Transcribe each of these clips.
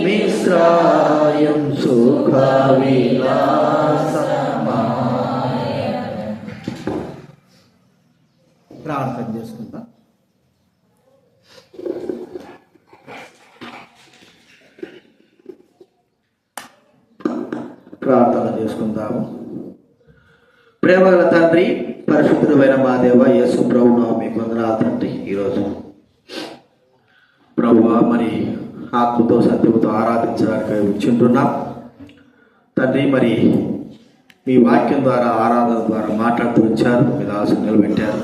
మిశ్రాయం సుఖ ప్రార్థన చేసుకుందాం. ప్రార్థన చేసుకుందాము. ప్రేమగల తండ్రి, పరిశుద్ధుడైన మా దేవ యేసు ప్రభువా, మీకు వందనాలు తండ్రి. ఈరోజు ప్రభువా మరి ఆత్మతో సత్యముతో ఆరాధించడానికి వచ్చింటున్నాం తండ్రి. మరి మీ వాక్యం ద్వారా ఆరాధన ద్వారా మాట్లాడుతూ వచ్చారు, మీ దాసుని నిలబెట్టారు.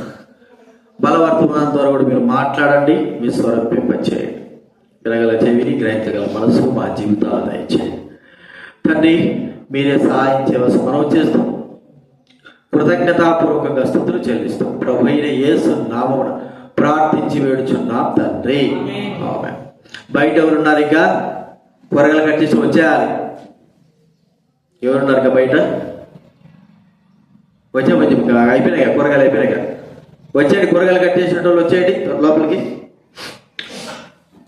బలవర్తమానం ద్వారా కూడా మీరు మాట్లాడండి, మీ స్వరం పెంపచేయండి. వినగల చెవిని, గ్రహించగల మనసు మా జీవితాలు దయచేయండి తండ్రి. మీరే సహాయం చేయవలసి మనం చేస్తాం. కృతజ్ఞతాపూర్వకంగా స్తుతులు చెల్లిస్తాం. ప్రభు అయిన యేసు నామమున ప్రార్థించి వేడుచున్నాం తండ్రి, ఆమేన్. బయట ఎవరున్నారు? ఇంకా కూరగాయలు కట్టేసి వచ్చేయాలి. ఎవరున్నారు? ఇంకా బయట అయిపోయినాయి, కూరగాయలు అయిపోయినాయి. వచ్చేయండి, కూరగాయలు కట్టేసిన వాళ్ళు వచ్చేయండి లోపలికి.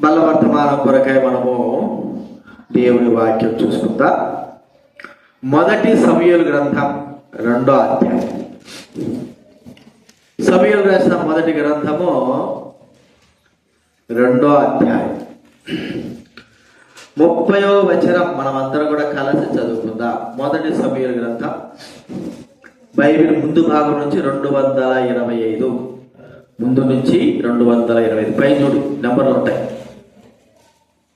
బలవర్తమానం కొరకాయ మనము దేవుని వాక్యం చూసుకుందాం. మొదటి సమూయేలు గ్రంథం 2వ అధ్యాయం. సమూయేలు రాసిన మొదటి గ్రంథము 2వ అధ్యాయం 30వ వచనం మనమందరం కూడా కలిసి చదువుకుందాం. మొదటి సమూయేలు గ్రంథం బైబిల్ ముందు భాగం నుంచి 225, ముందు నుంచి 225 పై చూడు నెంబర్లు ఉంటాయి.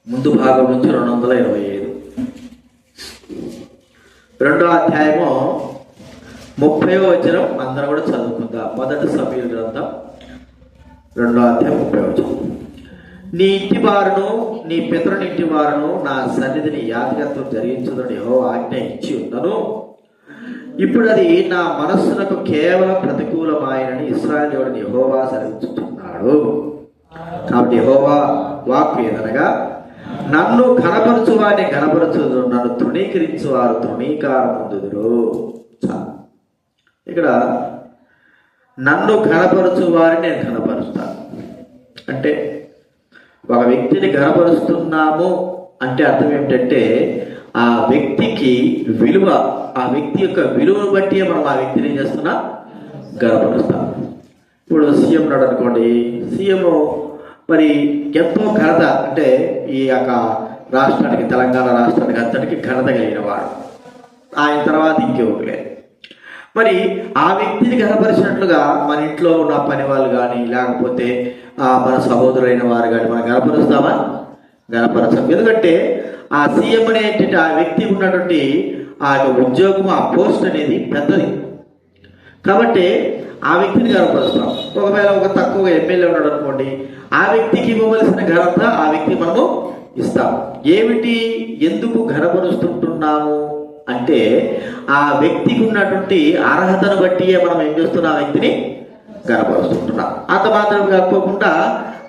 ముందు భాగం నుంచి 225, 2వ అధ్యాయము 30వ వచనం అందరం కూడా చదువుకుందాం. మొదటి సమూయేలు గ్రంథం 2వ అధ్యాయం 30వ వచనం. నీ ఇంటి వారును నీ పితరుని ఇంటి వారును నా సన్నిధిని యాజకత్వం జరిగించదని యెహోవా ఆజ్ఞ ఇచ్చి ఉన్నను. ఇప్పుడు అది నా మనస్సునకు కేవలం ప్రతికూలమాయనని ఇశ్రాయేలు దేవుడైన యెహోవా సెలవిస్తున్నాడు. కాబట్టి యెహోవా వాక్కు ఏదనగా, నన్ను ఘనపరచు వారిని ఘనపరచుదురు, నన్ను తృణీకరించు వారు తృణీకారం పొందుదురు. ఇక్కడ నన్ను ఘనపరచు వారిని నేను ఘనపరుస్తాను అంటే, ఒక వ్యక్తిని ఘనపరుస్తున్నాము అంటే అర్థం ఏమిటంటే, ఆ వ్యక్తికి విలువ, ఆ వ్యక్తి యొక్క విలువను బట్టి మనం ఆ వ్యక్తిని ఏం చేస్తున్నా ఘనపరుస్తాం. ఇప్పుడు సీఎం ఉన్నాడు అనుకోండి, సీఎం మరి ఎంతో ఘనత, అంటే ఈ యొక్క రాష్ట్రానికి, తెలంగాణ రాష్ట్రానికి అంతటికి ఘనత కలిగిన వాడు. ఆయన తర్వాత ఇంకెవరు. మరి ఆ వ్యక్తిని ఘనపరిచినట్లుగా మన ఇంట్లో ఉన్న పని వాళ్ళు కానీ, లేకపోతే మన సహోదరులైన వారు కానీ మనం ఘనపరుస్తామా? ఘనపరచాం. ఎందుకంటే ఆ సీఎం అనేటువంటి ఆ వ్యక్తి ఉన్నటువంటి ఆ యొక్క ఉద్యోగం, ఆ పోస్ట్ అనేది పెద్దది కాబట్టి ఆ వ్యక్తిని ఘనపరుస్తాం. ఒకవేళ ఒక తక్కువ ఎమ్మెల్యే ఉన్నాడు అనుకోండి, ఆ వ్యక్తికి ఇవ్వవలసిన ఘనత ఆ వ్యక్తి మనము ఇస్తాం. ఏమిటి, ఎందుకు ఘనపరుస్తుంటున్నాము అంటే, ఆ వ్యక్తికి ఉన్నటువంటి అర్హతను బట్టి మనం ఏం చేస్తున్నాం, ఆ వ్యక్తిని ఘనపరుస్తుంటున్నాం. అంత మాత్రం కాకపోకుండా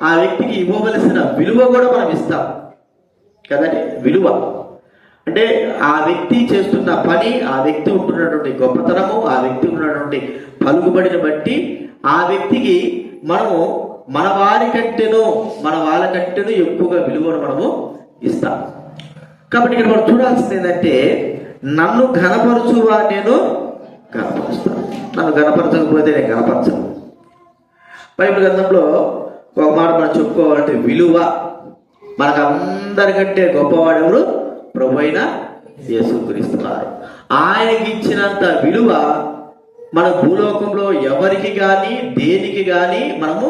ఆ వ్యక్తికి ఇవ్వవలసిన విలువ కూడా మనం ఇస్తాం కదండి. విలువ అంటే ఆ వ్యక్తి చేస్తున్న పని, ఆ వ్యక్తి ఉంటున్నటువంటి గొప్పతనము, ఆ వ్యక్తి ఉన్నటువంటి పలుకుబడిని బట్టి ఆ వ్యక్తికి మనము మన వారి కంటేనో మన వాళ్ళ కంటేనో ఎక్కువగా విలువను మనము ఇస్తాం. కాబట్టి ఇక్కడ మనం చూడాల్సింది ఏంటంటే, నన్ను ఘనపరచు వారు నేను ఘనపరుస్తాను, నన్ను ఘనపరచకపోతే నేను ఘనపరచను. బైబిల్ గ్రంథంలో ఒక మాట మనం చెప్పుకోవాలంటే, విలువ. మనకు అందరికంటే గొప్పవాడెవరు? ప్రభువైన యేసుక్రీస్తు వారు. ఆయనకి ఇచ్చినంత విలువ మన భూలోకంలో ఎవరికి కానీ దేనికి కానీ మనము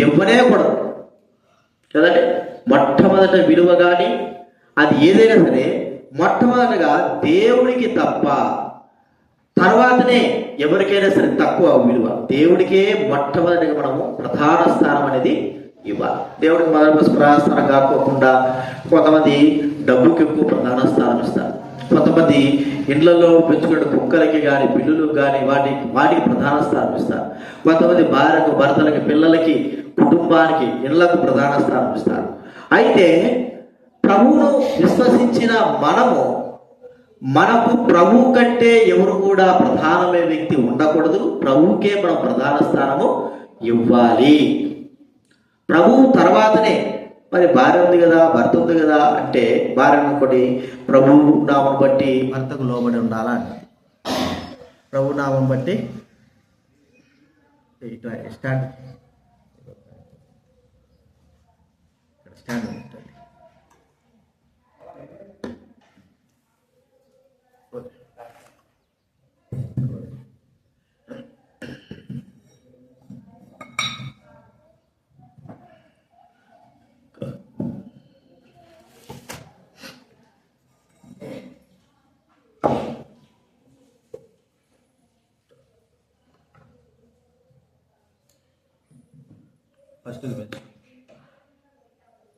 ఇవ్వనే కూడదు కదండి. మొట్టమొదట విలువ కానీ అది ఏదైనా సరే మొట్టమొదటగా దేవుడికి తప్ప, తర్వాతనే ఎవరికైనా సరే తక్కువ విలువ. దేవుడికే మొట్టమొదటిగా మనము ప్రధాన స్థానం అనేది ఇవ్వాలి. దేవుడికి మొదటి ప్రధాన స్థానం కాకోకుండా కొంతమంది డబ్బుకి ఎక్కువ ప్రధాన స్థానం ఇస్తారు. కొంతమంది ఇండ్లలో పెంచుకునే కుక్కలకి కానీ పిల్లులకు కానీ వాటికి ప్రధాన స్థానం ఇస్తారు. కొంతమంది భార్యకు, భర్తలకి, పిల్లలకి, కుటుంబానికి, ఇళ్లకు ప్రధాన స్థానం ఇస్తారు. అయితే ప్రభువును విశ్వసించిన మనకు ప్రభువు కంటే ఎవరు కూడా ప్రధానమైన వ్యక్తి ఉండకూడదు. ప్రభువుకే మనం ప్రధాన స్థానము ఇవ్వాలి. ప్రభువు తర్వాతనే మరి భార్య ఉంది కదా, భర్త ఉంది కదా అంటే భార్య అనుకోటి ప్రభు నామం బట్టి భర్తకు లోబడి ఉండాలా అండి. ప్రభు నామం బట్టి స్టాండ్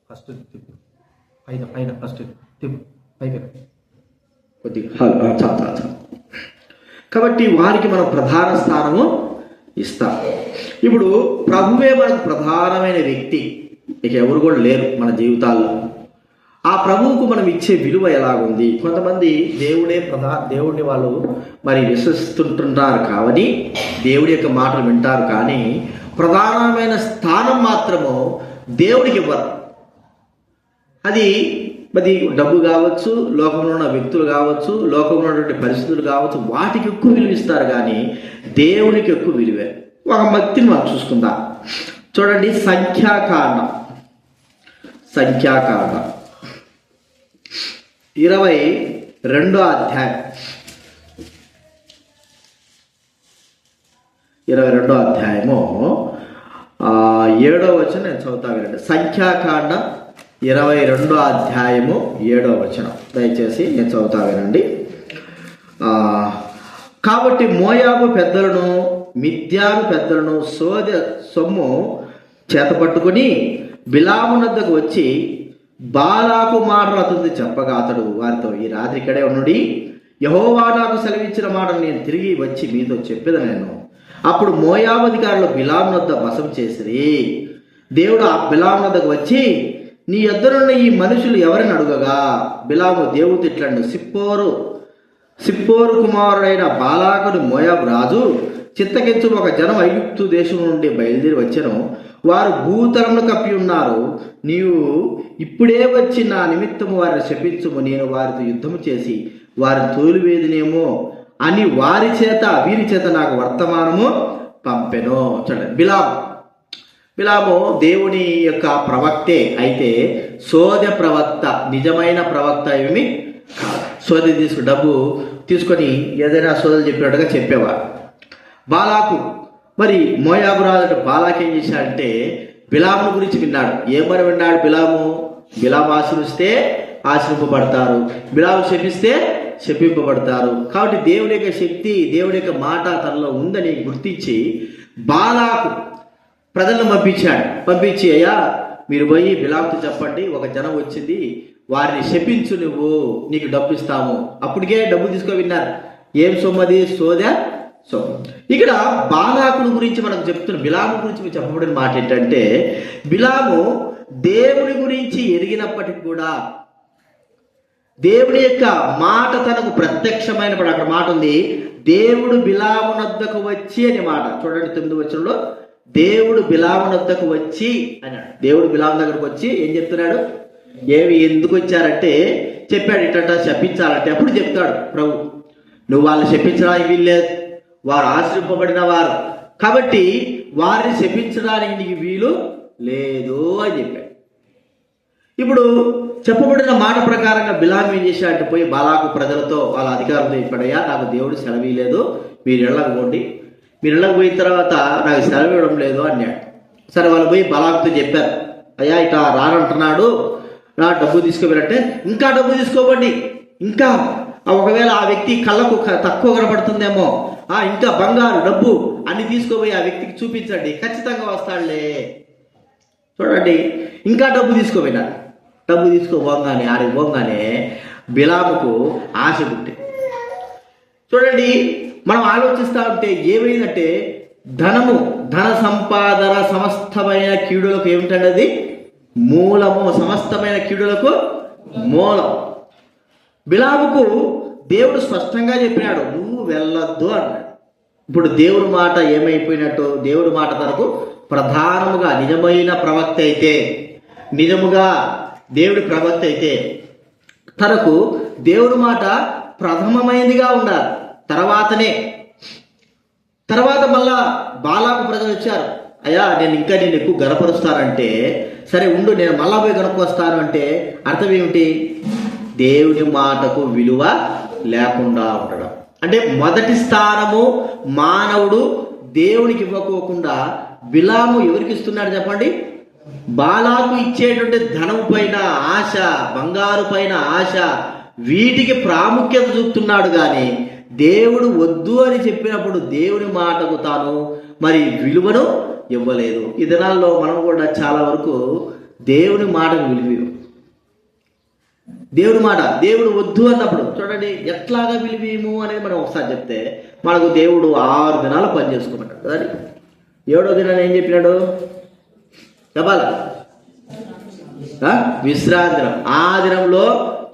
ఫస్ట్ తిప్పు పైన ఫస్ట్ తిప్పు పైకి కొద్దిగా. కాబట్టి వారికి మనం ప్రధాన స్థానము ఇస్తాం. ఇప్పుడు ప్రభువే మనకు ప్రధానమైన వ్యక్తి, ఇక ఎవరు కూడా లేరు మన జీవితాల్లో. ఆ ప్రభువుకు మనం ఇచ్చే విలువ ఎలాగుంది? కొంతమంది దేవుడిని వాళ్ళు మరి విశ్వసిస్తుంటున్నారు కావని దేవుడి యొక్క మాటలు వింటారు, కానీ ప్రధానమైన స్థానం మాత్రము దేవుడికి ఇవ్వరు. అది డబ్బు కావచ్చు, లోకంలో ఉన్న వ్యక్తులు కావచ్చు, లోకంలో ఉన్నటువంటి పరిస్థితులు కావచ్చు, వాటికి ఎక్కువ విలువ ఇస్తారు, కానీ దేవునికి ఎక్కువ విలువే. ఒక భక్తిని మనం చూసుకుందాం. చూడండి, సంఖ్యాకాండం 22వ అధ్యాయం 22వ అధ్యాయము 7వ వచనం నేను చదువుతా వినండి. సంఖ్యాకాండం 22వ అధ్యాయము 7వ వచనం దయచేసి నేను చదువుతా వినండి. కాబట్టి మోయాబు పెద్దలను మిద్యాను పెద్దలను సొమ్ము చేతపట్టుకుని బిలామునద్దకు వచ్చి బాలాకు మాటలు అతనితో చెప్పగా అతడు వారితో, ఈ రాత్రి ఇక్కడే ఉండి యెహోవా నాకు సెలవిచ్చిన మాటను నేను తిరిగి వచ్చి మీతో చెప్పేది నేను. అప్పుడు మోయాబు అధికారులు బిలాము వద్ద బసం చేసిరి. దేవుడు ఆ బిలాము వద్దకు వచ్చి, నీ యొద్దనున్న ఈ మనుషులు ఎవరిని అడుగగా బిలాము దేవుడు ఇట్లండు, సిప్పోరు కుమారుడైన బాలాకుని మోయాబు రాజు చిత్తకెచ్చు ఒక జనం ఐగుప్తు దేశం నుండి బయలుదేరి వచ్చెను. వారు భూతలమును కప్పి ఉన్నారు. నీవు ఇప్పుడే వచ్చి నా నిమిత్తము వారిని శపించుము, నేను వారితో యుద్ధము చేసి వారిని తోలివేదినేమో అని వీరి చేత నాకు వర్తమానము పంపెను. చూడండి, బిలాము దేవుని యొక్క ప్రవక్తే, అయితే సోదె ప్రవక్త, నిజమైన ప్రవక్త ఏమి సోదె డబ్బు తీసుకొని ఏదైనా సోదలు చెప్పినట్టుగా చెప్పేవాడు. బాలాకు మరి మోయాబు రాజు బాలాకు ఏం చేశాడంటే బిలామును గురించి విన్నాడు. ఏమని విన్నాడు? బిలాము ఆశీర్వదిస్తే ఆశీర్వపడతారు, బిలాము శపిస్తే శపింపబడతారు. కాబట్టి దేవుని యొక్క శక్తి, దేవుని యొక్క మాట తనలో ఉందని గుర్తించి బాలాకు ప్రజలను పంపించి, అయ్యా మీరు పోయి బిలాముతో చెప్పండి, ఒక జనం వచ్చింది, వారిని శపించు, నీకు డబ్బు ఇస్తాము. అప్పటికే డబ్బు తీసుకో విన్నారు. ఏం సొమ్మది? సొమ్ము. ఇక్కడ బాలాకుని గురించి మనకు చెప్తున్న బిలాము గురించి చెప్పబడిన మాట ఏంటంటే, బిలాము దేవుని గురించి ఎరిగినప్పటికీ కూడా దేవుని యొక్క మాట తనకు ప్రత్యక్షమైనప్పుడు, అక్కడ మాట ఉంది, దేవుడు బిలామునొద్దకు వచ్చి అనే మాట చూడండి. 9వ వచనంలో దేవుడు బిలామునొద్దకు వచ్చి అన్నాడు. దేవుడు బిలాము దగ్గరకు వచ్చి ఏం చెప్తున్నాడు? ఎందుకు వచ్చారంటే చెప్పాడు, ఇట్ట శపించాలంటే. అప్పుడు చెప్తాడు ప్రభు, నువ్వు వాళ్ళని శపించడానికి వీల్లేదు, వారు ఆశ్రయింపబడిన వారు, కాబట్టి వారిని శపించడానికి నీకు వీలు లేదు అని చెప్పాడు. ఇప్పుడు చెప్పబడిన మాట ప్రకారంగా బిలాము ఏం చేశాడంటే పోయి బాలాకు ప్రజలతో వాళ్ళ అధికారులతో చెప్పాడయ్యా, నాకు దేవుడు సెలవు ఇవ్వలేదు, మీరు ఇళ్ళకు పోండి, మీరు ఇళ్ళకు పోయిన తర్వాత నాకు సెలవు ఇవ్వడం లేదు అన్నాడు. సరే, వాళ్ళు పోయి బాలాకుతో చెప్పారు, అయ్యా ఇట్లా రానంటున్నాడు, నా డబ్బు తీసుకోవాలంటే ఇంకా డబ్బు తీసుకోబండి, ఇంకా ఒకవేళ ఆ వ్యక్తి కళ్ళకు తక్కువ కనపడుతుందేమో, ఇంకా బంగారు డబ్బు అన్ని తీసుకోపోయి ఆ వ్యక్తికి చూపించండి, ఖచ్చితంగా వస్తాడులే. చూడండి, ఇంకా డబ్బు తీసుకోపోయినా, డబ్బు తీసుకోపోగానే ఆడికి పోగానే బిలాముకు ఆశ పుట్టి. చూడండి, మనం ఆలోచిస్తూ ఉంటే ఏమైందంటే ధన సంపాదన సమస్తమైన కీడులకు ఏమిటన్నది మూలము, సమస్తమైన కీడులకు మూలం. బిలాముకు దేవుడు స్పష్టంగా చెప్పినాడు, నువ్వు వెళ్ళొద్దు అన్నాడు. ఇప్పుడు దేవుడి మాట ఏమైపోయినట్టు? దేవుడి మాట తనకు ప్రధానముగా నిజమైన ప్రవక్త అయితే, నిజముగా దేవుడి ప్రవక్త అయితే తనకు దేవుడి మాట ప్రథమమైనదిగా ఉండాలి. తర్వాత మళ్ళా బాలాకు ప్రజలు వచ్చారు, అయ్యా నేను ఎక్కువ గనపరుస్తానంటే, సరే ఉండు నేను మళ్ళా పోయి గనపరుస్తాను అంటే అర్థం ఏమిటి? దేవుని మాటకు విలువ లేకుండా ఉండడం. అంటే మొదటి స్థానము మానవుడు దేవునికి ఇవ్వకోకుండా బిలాము ఎవరికి ఇస్తున్నాడు చెప్పండి? బాలాకు ఇచ్చేటువంటి ధనం పైన ఆశ, బంగారు పైన ఆశ, వీటికి ప్రాముఖ్యత చూపుతున్నాడు. కానీ దేవుడు వద్దు అని చెప్పినప్పుడు దేవుని మాటకు తాను మరి విలువను ఇవ్వలేదు. ఈ దినాల్లో మనం కూడా చాలా వరకు దేవుని మాటకు విలువ, దేవుడు వద్దు అన్నప్పుడు చూడండి ఎట్లాగా విలువేమో అనేది మనం ఒకసారి చెప్తే, మనకు దేవుడు 6 దినాలు పని చేసుకోమంటాడు కదండి. 7వ దినాన్ని ఏం చెప్పినాడు చెప్పాల? విశ్రాంతి దినం. ఆ దినంలో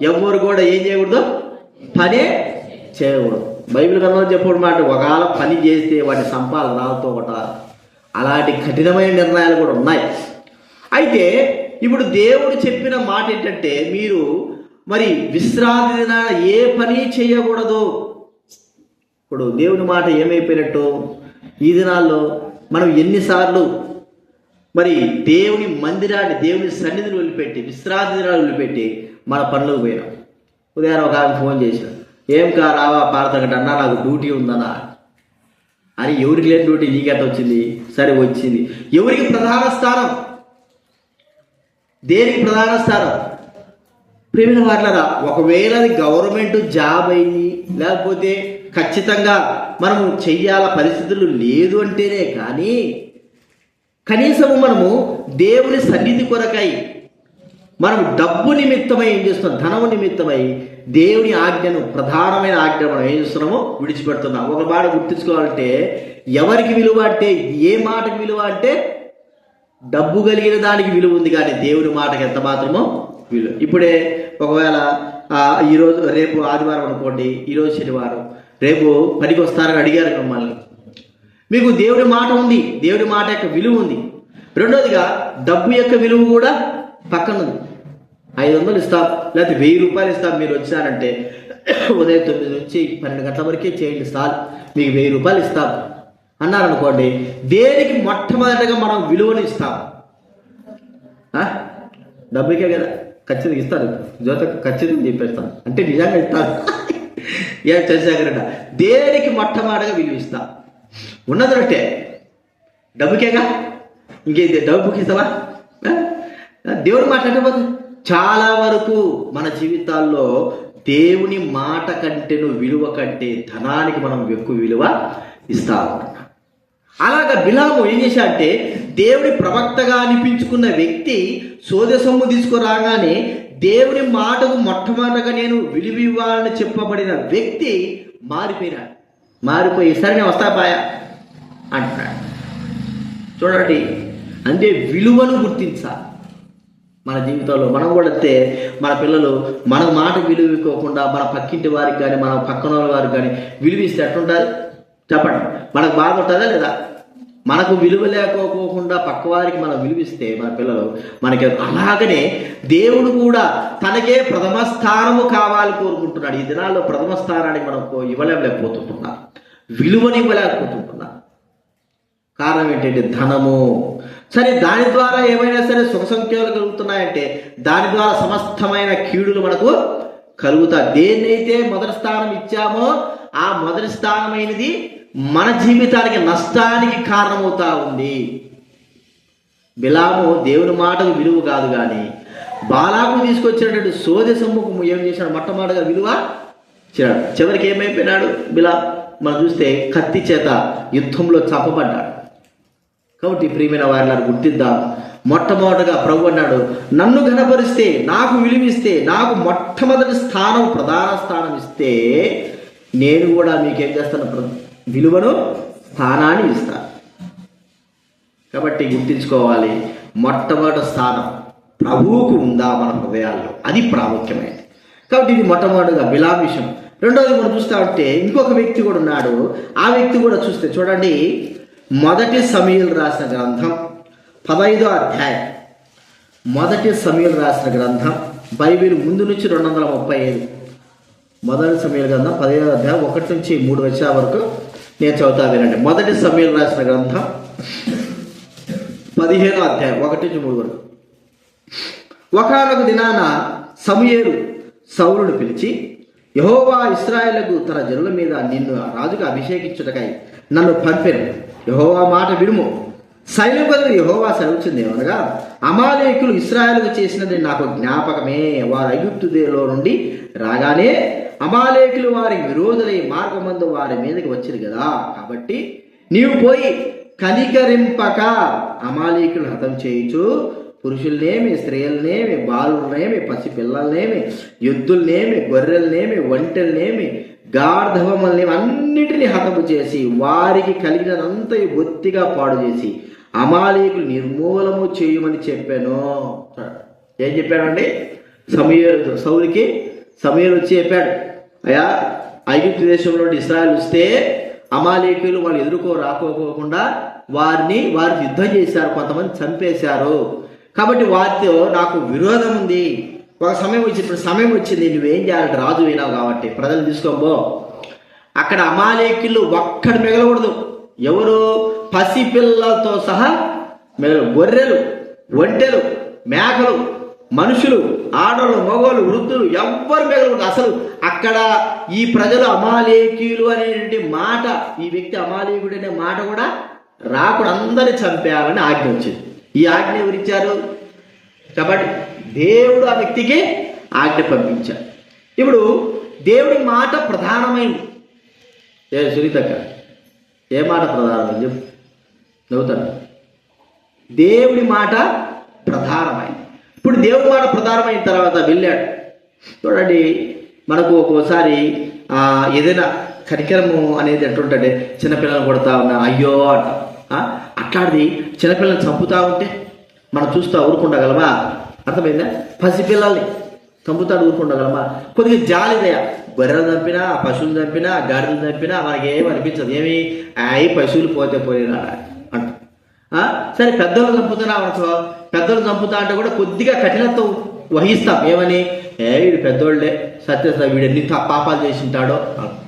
ఎవరు కూడా ఏం చేయకూడదు? పనే చేయకూడదు. బైబిల్ కన్నా చెప్పడం మాట, ఒకవేళ పని చేస్తే వాటి సంపాదన రాలతో కొట్టాలి. అలాంటి కఠినమైన నిర్ణయాలు కూడా ఉన్నాయి. అయితే ఇప్పుడు దేవుడు చెప్పిన మాట ఏంటంటే, మీరు మరి విశ్రాంతి దినాన ఏ పని చేయకూడదు. ఇప్పుడు దేవుని మాట ఏమైపోయినట్టు? ఈ దినాల్లో మనం ఎన్నిసార్లు మరి దేవుని మందిరాన్ని, దేవుని సన్నిధిని వదిలిపెట్టి, విశ్రాంతి దినాలు వదిలిపెట్టి మన పనులకు పోయినాం. ఉదయం ఒక ఆమె ఫోన్ చేశాను, ఏం రావా పాడతాగట అన్నా, నాకు డ్యూటీ ఉందన్నా అని. ఎవరికి లేని డ్యూటీ నీకెట్ట వచ్చింది? సరే వచ్చింది. ఎవరికి ప్రధాన స్థానం? దేనికి ప్రధాన స్థానం? ప్రేమిన వారులారా, ఒకవేళ అది గవర్నమెంట్ జాబ్ అయింది, లేకపోతే ఖచ్చితంగా మనము చెయ్యాల పరిస్థితులు లేదు అంటేనే కానీ, కనీసము మనము దేవుని సన్నిధి కొరకై మనం డబ్బు నిమిత్తమై ఏం చేస్తున్నాం? ధనము నిమిత్తమై దేవుని ఆజ్ఞను, ప్రధానమైన ఆజ్ఞ మనం ఏం చేస్తున్నామో విడిచిపెడుతున్నాం. ఒక మాట గుర్తుంచుకోవాలంటే, ఎవరికి విలువ అంటే, ఏ మాటకి విలువ అంటే, డబ్బు కలిగిన దానికి విలువ ఉంది, కానీ దేవుని మాటకి ఎంత మాత్రమో విలువ. ఇప్పుడే ఒకవేళ ఈరోజు, రేపు ఆదివారం అనుకోండి, ఈరోజు శనివారం, రేపు పనికి వస్తారని అడిగారు మిమ్మల్ని. మీకు దేవుడి మాట ఉంది, దేవుడి మాట యొక్క విలువ ఉంది. రెండోదిగా డబ్బు యొక్క విలువ కూడా పక్కన ఉంది. 500 ఇస్తాం, లేకపోతే 1000 రూపాయలు ఇస్తాం, మీరు వచ్చారంటే ఉదయం 9 నుంచి 12 గంటల వరకే చేయండి సార్, మీకు 1000 రూపాయలు ఇస్తాం అన్నారనుకోండి, దేనికి మొట్టమొదటిగా మనం విలువను ఇస్తాం? డబ్బుకే కదా. ఖచ్చితంగా ఇస్తారు, జ్యోత ఖచ్చితంగా చెప్పేస్తాను అంటే నిజంగా ఇస్తారు. ఏం చంద్రశేఖర, దేనికి మొట్టమొదటిగా విలువ ఇస్తాం? ఉన్నదంటే డబ్బుకేగా. ఇంకేంటి డబ్బుకి ఇస్తావా? దేవుడు మాట్లాడకపోతే చాలా వరకు మన జీవితాల్లో దేవుని మాట కంటేను, విలువ కంటే ధనానికి మనం ఎక్కువ విలువ ఇస్తా ఉంటున్నాం. అలాగా బిలాము ఏం చేశాడంటే, దేవుని ప్రవక్తగా అనిపించుకున్న వ్యక్తి సోదెసొమ్ము తీసుకురాగానే దేవుని మాటకు మొట్టమొదటిగా నేను విలువ ఇవ్వాలని చెప్పబడిన వ్యక్తి మారిపోయినాడు. మారిపోయి సరే నేను వస్తా బాయా అంటున్నాడు. చూడండి, అంటే విలువను గుర్తించాలి మన జీవితంలో. మనం కూడా అంతే, మన పిల్లలు మన మాట విలువ ఇవ్వకుండా మన పక్కింటి వారికి కానీ, మన పక్కన వారికి కానీ విలువ ఇస్తే ఎట్లుంటుంది చెప్పండి? మనకు బాధ ఉంటుందా లేదా? మనకు విలువ లేకపోకుండా పక్కవారికి మనం విలువిస్తే మన పిల్లలు మనకి. అలాగనే దేవుడు కూడా తనకే ప్రథమ స్థానము కావాలి కోరుకుంటున్నాడు. ఈ దినాల్లో ప్రథమ స్థానానికి మనం ఇవ్వలేకపోతుంటున్నాం, విలువని ఇవ్వలేకపోతుంటున్నాం. కారణం ఏంటంటే ధనము. సరే, దాని ద్వారా ఏమైనా సరే సుఖ సంఖ్యలు కలుగుతున్నాయంటే దాని ద్వారా సమస్తమైన కీడులు మనకు కలుగుతాయి. దేన్నైతే మొదటి స్థానం ఇచ్చామో ఆ మొదటి స్థానమైనది మన జీవితానికి నష్టానికి కారణమవుతా ఉంది. బిలాము దేవుని మాటకు విలువ కాదు, కానీ బాలాకు తీసుకొచ్చినటువంటి సోదె సొమ్ముకు ఏం చేశాడు? మొట్టమొదటిగా విలువ ఇచ్చాడు. చివరికి ఏమైపోయినాడు బిలాం? మనం చూస్తే కత్తి చేత యుద్ధంలో చంపబడ్డాడు. కాబట్టి ప్రియమైన వారిని గుర్తిద్దాం. మొట్టమొదటిగా ప్రభు అన్నాడు, నన్ను ఘనపరిస్తే, నాకు విలువిస్తే, నాకు మొట్టమొదటి స్థానం, ప్రధాన స్థానం ఇస్తే నేను కూడా మీకేం చేస్తాను? విలువను, స్థానాన్ని ఇస్తాను. కాబట్టి గుర్తించుకోవాలి, మొట్టమొదటి స్థానం ప్రభువుకు ఉందా మన హృదయాల్లో? అది ప్రాముఖ్యమైనది. కాబట్టి ఇది మొట్టమొదటిగా బిలాము విషయం. రెండోది మనం చూస్తా ఉంటే ఇంకొక వ్యక్తి కూడా ఉన్నాడు. ఆ వ్యక్తి కూడా చూస్తే చూడండి, మొదటి సమూయేలు రాసిన గ్రంథం 15వ అధ్యాయం. మొదటి సమూయేలు రాసిన గ్రంథం, బైబిల్ ముందు నుంచి 235. మొదటి సమూయేలు గ్రంథం 15వ అధ్యాయం 1 నుంచి 3 వచ్చే వరకు నేను చదువుతా వినండి. మొదటి సమూయేలు రాసిన గ్రంథం 15వ అధ్యాయం 1 నుంచి 3 వరకు. ఒకానొక దినాన సమూయేలు సౌలును పిలిచి, యెహోవా ఇశ్రాయేలుకు తన జనుల మీద నిన్ను రాజుగా అభిషేకించుటకై నన్ను పంపెను. యెహోవా మాట వినుము. సైనికులు యెహోవా సెలవుచ్చింది ఏమనగా, అమాలేకులు ఇశ్రాయేలుకు చేసినది నాకు జ్ఞాపకమే. వారు ఐగుప్తులో నుండి రాగానే అమాలేకులు వారి విరోధులై మార్గమందు వారి మీదకి వచ్చిరు కదా. కాబట్టి నీవు పోయి కనికరింపక అమాలేకులు హతం చేయించు, పురుషులనేమి, స్త్రీలనేమి, బాలులనేమి, పసిపిల్లలనేమి, ఎద్దులనేమి, గొర్రెలనేమి, ఒంటెలనేమి, గార్ధవములనేమి అన్నిటినీ హతము చేసి వారికి కలిగినంత బొత్తిగా పాడు చేసి అమాలేకులు నిర్మూలము చేయమని చెప్పాను. ఏం చెప్పాడండి? సమూయేలు వచ్చి చెప్పాడు, అయ్యా ఐగుప్తు దేశంలో నుండి ఇశ్రాయేలు వస్తే అమాలేకులు వాళ్ళు రాకోకుండా వారిని యుద్ధం చేశారు, కొంతమంది చంపేశారు. కాబట్టి వారితో నాకు విరోధం ఉంది. ఒక సమయం వచ్చింది, నువ్వేం చేయాలంటే రాజు అయినావు కాబట్టి ప్రజలు తీసుకోబో. అక్కడ అమాలేకులు ఒక్కడు మిగలకూడదు. ఎవరు? పసిపిల్లలతో సహా గొర్రెలు, ఒంటెలు, మేకలు, మనుషులు, ఆడవాళ్ళు, మగవాళ్ళు, వృద్ధులు ఎవ్వరు మిగలకూడదు. అసలు అక్కడ ఈ ప్రజలు అమాలేకీయులు అనేటువంటి మాట, ఈ వ్యక్తి అమాలేకుడు అనే మాట కూడా రాకుండా అందరిని చంపేయాలని ఆజ్ఞ వచ్చింది. ఈ ఆజ్ఞ ఎవరిచ్చారు? కాబట్టి దేవుడు ఆ వ్యక్తికి ఆజ్ఞ పంపించాడు. ఇప్పుడు దేవుడి మాట ప్రధానమైంది. సునీతక్క, ఏ మాట ప్రధానమైంది చెప్పు, నవ్వుతాను. దేవుడి మాట ప్రధానమైంది. ఇప్పుడు దేవుడి మాట ప్రధానమైన తర్వాత వెళ్ళాడు. చూడండి, మనకు ఒక్కోసారి ఏదైనా కనికరము అనేది ఎట్లుంటే, చిన్నపిల్లలు కొడతా ఉన్నా అయ్యో అంట. అట్లాంటిది చిన్నపిల్లల్ని చంపుతా ఉంటే మనం చూస్తూ ఊరుకుండగలమా? అర్థమైందా? పసిపిల్లల్ని చంపుతాడు ఊరుకుండగలమా? కొద్దిగా జాలిదయ. గొర్రెలు చంపినా, పశువులు చంపినా, గాడిదలు చంపినా మనకి ఏమి అనిపించదు. ఏమి అవి పశువులు పోతే పోయినా అంట. సరే, పెద్దలు చంపుతున్నా అనుకో, పెద్దలు చంపుతా అంటే కూడా కొద్దిగా కఠినత్వం వహిస్తాం. ఏమని? వీడు పెద్దోళ్ళే, సత్యత వీడు ఎన్ని పాపాలు చేసి ఉంటాడో అంటాం.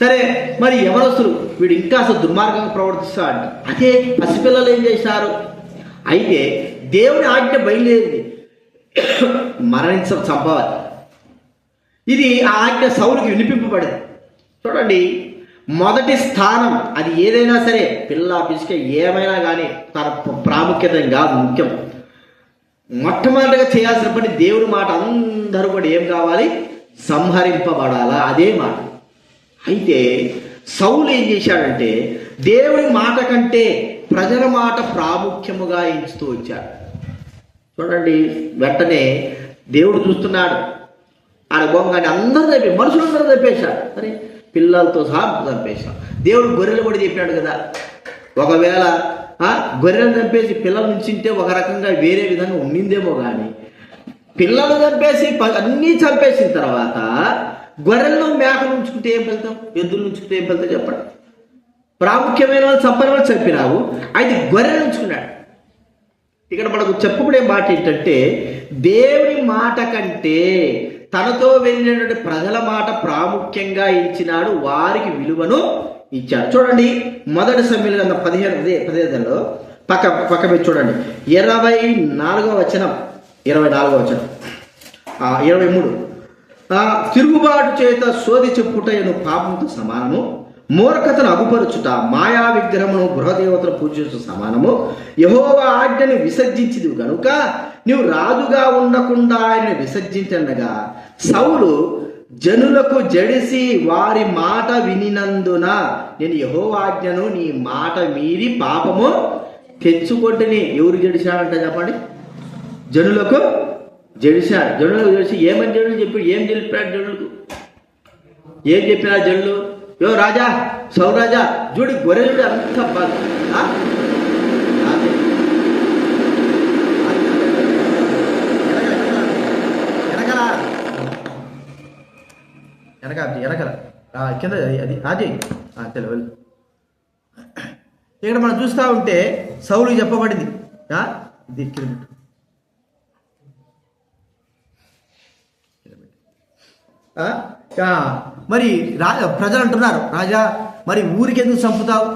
సరే, మరి యవనస్తులు వీడు ఇంకా అసలు దుర్మార్గంగా ప్రవర్తిస్తా అంట. అదే పసిపిల్లలు ఏం చేశారు? అయితే దేవుని ఆజ్ఞ బయలుదేరింది, మరణించడం, చంపవాలి. ఇది ఆ ఆజ్ఞ సౌలుకి వినిపింపబడింది. చూడండి, మొదటి స్థానం అది ఏదైనా సరే, పిల్ల పిసిక ఏమైనా కానీ తన ప్రాముఖ్యత కాదు, ముఖ్యం. మొట్టమొదటిగా చేయాల్సిన పని దేవుడి మాట. అందరూ కూడా ఏం కావాలి? సంహరింపబడాలా, అదే మాట. అయితే సౌలు ఏం చేశాడంటే దేవుడి మాట కంటే ప్రజల మాట ప్రాముఖ్యముగా ఎంచుతూ వచ్చాడు. చూడండి, వెంటనే దేవుడు చూస్తున్నాడు. ఆయన బొంగాని అందరూ చంపి, మనుషులందరూ చంపేశాడు. సరే, పిల్లలతో సహా చంపేశాడు. దేవుడు గొర్రెలు కూడా చెప్పాడు కదా, ఒకవేళ గొర్రెలు చంపేసి పిల్లలు ఉంచింటే ఒక రకంగా వేరే విధంగా ఉండిందేమో. కానీ పిల్లలు చంపేసి అన్నీ చంపేసిన తర్వాత గొర్రెలను, మేకలు ఉంచుకుంటే ఏం వెళ్తాం? ఎద్దులు ఉంచుకుంటే ఏం వెళ్తాం చెప్పండి? ప్రాముఖ్యమైన వాళ్ళు, చంపని వాళ్ళు చంపినావు, అయితే గొర్రెలు ఉంచుకున్నాడు. ఇక్కడ మనకు చెప్పబడే మాట ఏంటంటే, దేవుని మాట కంటే తనతో వెళ్ళినటువంటి ప్రజల మాట ప్రాముఖ్యంగా ఇచ్చినాడు, వారికి విలువను ఇచ్చాడు. చూడండి, మొదటి సమూయేలు గ్రంథం 15లో పక్క మీద చూడండి, 24వ వచనం, 23. తిరుగుబాటు చేత శోధి చెప్పుటను పాపంతో సమానము, మూర్ఖతను అగుపరుచుట మాయా విగ్రహమును గృహదేవతను పూజించు సమానము. యెహోవా ఆజ్ఞను విసర్జించిది కనుక నీవు రాజుగా ఉండకుండా ఆయన విసర్జించండగా సౌలు జనులకు జడిసి వారి మాట వినినందున నేను యెహోవా ఆజ్ఞను నీ మాట మీరి పాపము తెచ్చుకొంటిని. ఎవరు జడిశాడంట చెప్పండి? జనులకు జడిశాడు. జనులకు జడిసి ఏమని జనులు చెప్పి ఏం తెలిపాడు? జనులకు ఏం చెప్పినా జనులు, యో రాజా, సౌరాజా, చూడు గొర్రెలు అంత వెనకల కింద అది అది తెలియదు. ఇక్కడ మనం చూస్తూ ఉంటే సౌలుకి చెప్పబడింది ఇది మరి ప్రజలు అంటున్నారు, రాజా మరి ఊరికి ఎందుకు చంపుతావు?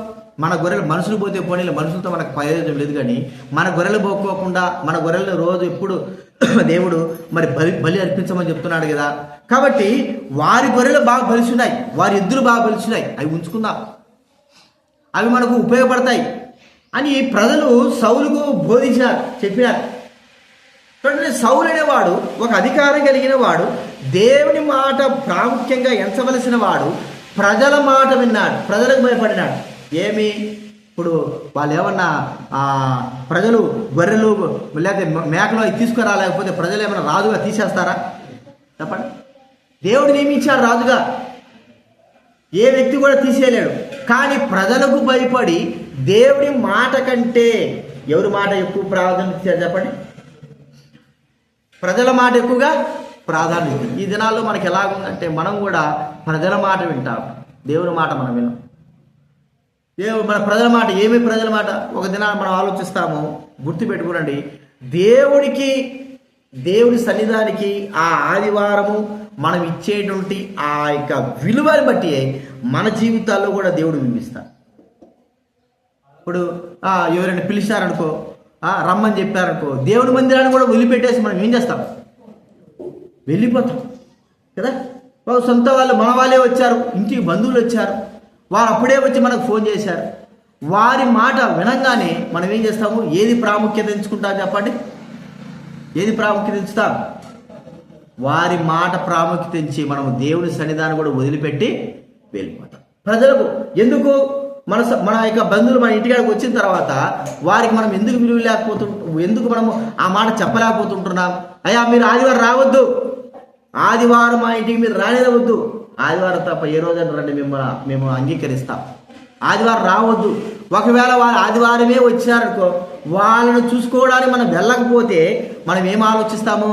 మన గొర్రెలు మనుషులు పోతే పోనీ, మనుషులతో మనకు ప్రయోజనం లేదు, కానీ మన గొర్రెలు పోకోకుండా మన గొర్రెలు రోజు ఎప్పుడు దేవుడు మరి బలి అర్పించమని చెప్తున్నాడు కదా. కాబట్టి వారి గొర్రెలు బాగా బలిచున్నాయి, వారి ఎద్దులు బాగా బలిచున్నాయి, అవి ఉంచుకుందాం, అవి మనకు ఉపయోగపడతాయి అని ప్రజలు సౌలుకు బోధించినారు, చెప్పినారు. చూడండి, సౌలు అనేవాడు ఒక అధికారం కలిగిన వాడు, దేవుని మాట ప్రాముఖ్యంగా ఎంచవలసిన వాడు, ప్రజల మాట విన్నాడు, ప్రజలకు భయపడినాడు. ఏమి ఇప్పుడు వాళ్ళు ఏమన్నా ప్రజలు గొర్రెలు లేకపోతే మేకలు అవి తీసుకురా, లేకపోతే ప్రజలు ఏమైనా రాజుగా తీసేస్తారా? చెప్పండి. దేవుడు నియమించాడు రాజుగా, ఏ వ్యక్తి కూడా తీసేయలేడు. కానీ ప్రజలకు భయపడి దేవుడి మాట కంటే ఎవరి మాట ఎక్కువ ప్రాధాన్యత ఇచ్చారు చెప్పండి? ప్రజల మాట ఎక్కువగా ప్రాధాన్యత. ఈ దినాల్లో మనకి ఎలాగుందంటే మనం కూడా ప్రజల మాట వింటాం, దేవుని మాట మనం విన్నాం. దేవుడు మన ప్రజల మాట ఏమి ప్రజల మాట ఒక దినాన్ని మనం ఆలోచిస్తాము. గుర్తుపెట్టుకోనండి, దేవుడి సన్నిధానికి ఆ ఆదివారము మనం ఇచ్చేటువంటి ఆ యొక్క విలువని బట్టి మన జీవితాల్లో కూడా దేవుడు వినిపిస్తాడు. ఇప్పుడు ఎవరైనా పిలిచారనుకో, రమ్మని చెప్పారనుకో, దేవుడి మందిరాన్ని కూడా వదిలిపెట్టేసి మనం ఏం చేస్తాం? వెళ్ళిపోతాం కదా. సొంత వాళ్ళు మన వాళ్ళే వచ్చారు, ఇంటికి బంధువులు వచ్చారు, వారు అప్పుడే వచ్చి మనకు ఫోన్ చేశారు. వారి మాట వినంగానే మనం ఏం చేస్తాము? ఏది ప్రాముఖ్యత ఎంచుకుంటాం చెప్పండి? ఏది ప్రాముఖ్యత ఎంచుతాం? వారి మాట ప్రాముఖ్యత ఎంచి మనము దేవుని సన్నిధానం కూడా వదిలిపెట్టి వెళ్ళిపోతాం. ప్రజలకు ఎందుకు మన యొక్క బంధువులు మన ఇంటికాడికి వచ్చిన తర్వాత వారికి మనం ఎందుకు విలువ ఎందుకు మనము ఆ మాట చెప్పలేకపోతుంటున్నాం? అయ్యా మీరు ఆదివారం రావద్దు, ఆదివారం మా ఇంటికి మీరు రానివ్వద్దు, ఆదివారం తప్ప ఏ రోజైనా రండి, మేము అంగీకరిస్తాం, ఆదివారం రావద్దు. ఒకవేళ వాళ్ళు ఆదివారమే వచ్చారనుకో, వాళ్ళను చూసుకోవడానికి మనం వెళ్ళకపోతే మనం ఏం ఆలోచిస్తాము?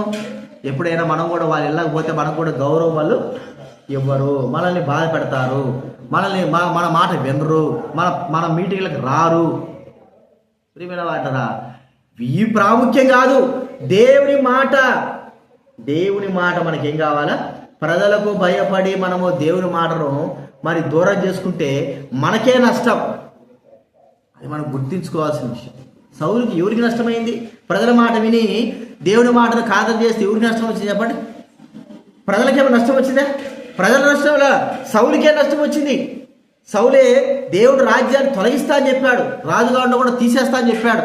ఎప్పుడైనా మనం కూడా వాళ్ళు వెళ్ళకపోతే మనకు కూడా గౌరవం వాళ్ళు ఇవ్వరు, మనల్ని బాధ పెడతారు, మనల్ని మన మాట వినరు, మన మీటింగ్లకు రారు. ప్రియమైన వాటరా, ఈ ప్రాముఖ్యం కాదు. దేవుని మాట మనకేం కావాలా? ప్రజలకు భయపడి మనము దేవుని మాటను మరి దూరం చేసుకుంటే మనకే నష్టం. అది మనం గుర్తించుకోవాల్సిన విషయం. సౌలుకి ఎవరికి నష్టమైంది? ప్రజల మాట విని దేవుని మాటను ఖాతరు చేస్తే ఎవరికి నష్టం వచ్చింది చెప్పండి? ప్రజలకేమో నష్టం వచ్చిందా? ప్రజల నష్టంలా సౌలుకే నష్టం వచ్చింది. సౌలే దేవుడు రాజ్యాన్ని తొలగిస్తా అని చెప్పాడు, రాజుగా ఉన్న కూడా తీసేస్తా అని చెప్పాడు.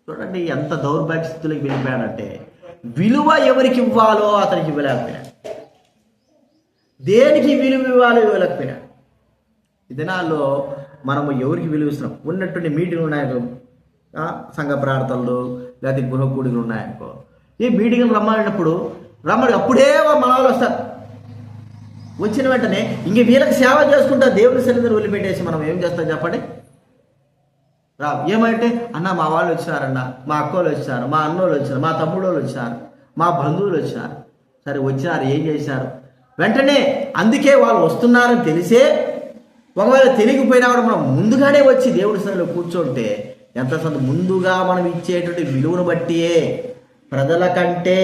చూడండి ఎంత దౌర్భాగ్య స్థితిలోకి వెళ్ళిపోయాడంటే, విలువ ఎవరికి ఇవ్వాలో అతనికి ఇవ్వలేకపోయినాడు, దేనికి విలువ ఇవ్వాలో ఇవ్వలేకపోయినాడు. ఈ దినాల్లో మనము ఎవరికి విలువ ఇస్తున్నాం? ఉన్నటువంటి మీటింగ్లు ఉన్నాయనుకో, సంఘ ప్రార్థనలు లేకపోతే గృహ కూడికలు ఉన్నాయనుకో, ఈ మీటింగ్లు రమ్మన్నప్పుడు అప్పుడే మన వాళ్ళు వస్తారు. వచ్చిన వెంటనే ఇంక వీళ్ళకి సేవ చేసుకుంటా దేవుని సన్నిధిని వదిలిపెట్టేసి మనం ఏం చేస్తాం చెప్పండి? ఏమంటే అన్న మా వాళ్ళు వచ్చినారన్న, మా అక్కోళ్ళు వచ్చినారు, మా అన్నోళ్ళు వచ్చినారు, మా తమ్ముడోళ్ళు వచ్చినారు, మా బంధువులు వచ్చినారు. సరే వచ్చినారు, ఏం చేశారు? వెంటనే అందుకే వాళ్ళు వస్తున్నారని తెలిసే, ఒకవేళ తెలియకపోయినా కూడా మనం ముందుగానే వచ్చి దేవుడి సన్నిధిలో కూర్చుంటే ఎంత ముందుగా మనం ఇచ్చేటువంటి విలువను బట్టియే, ప్రజల కంటే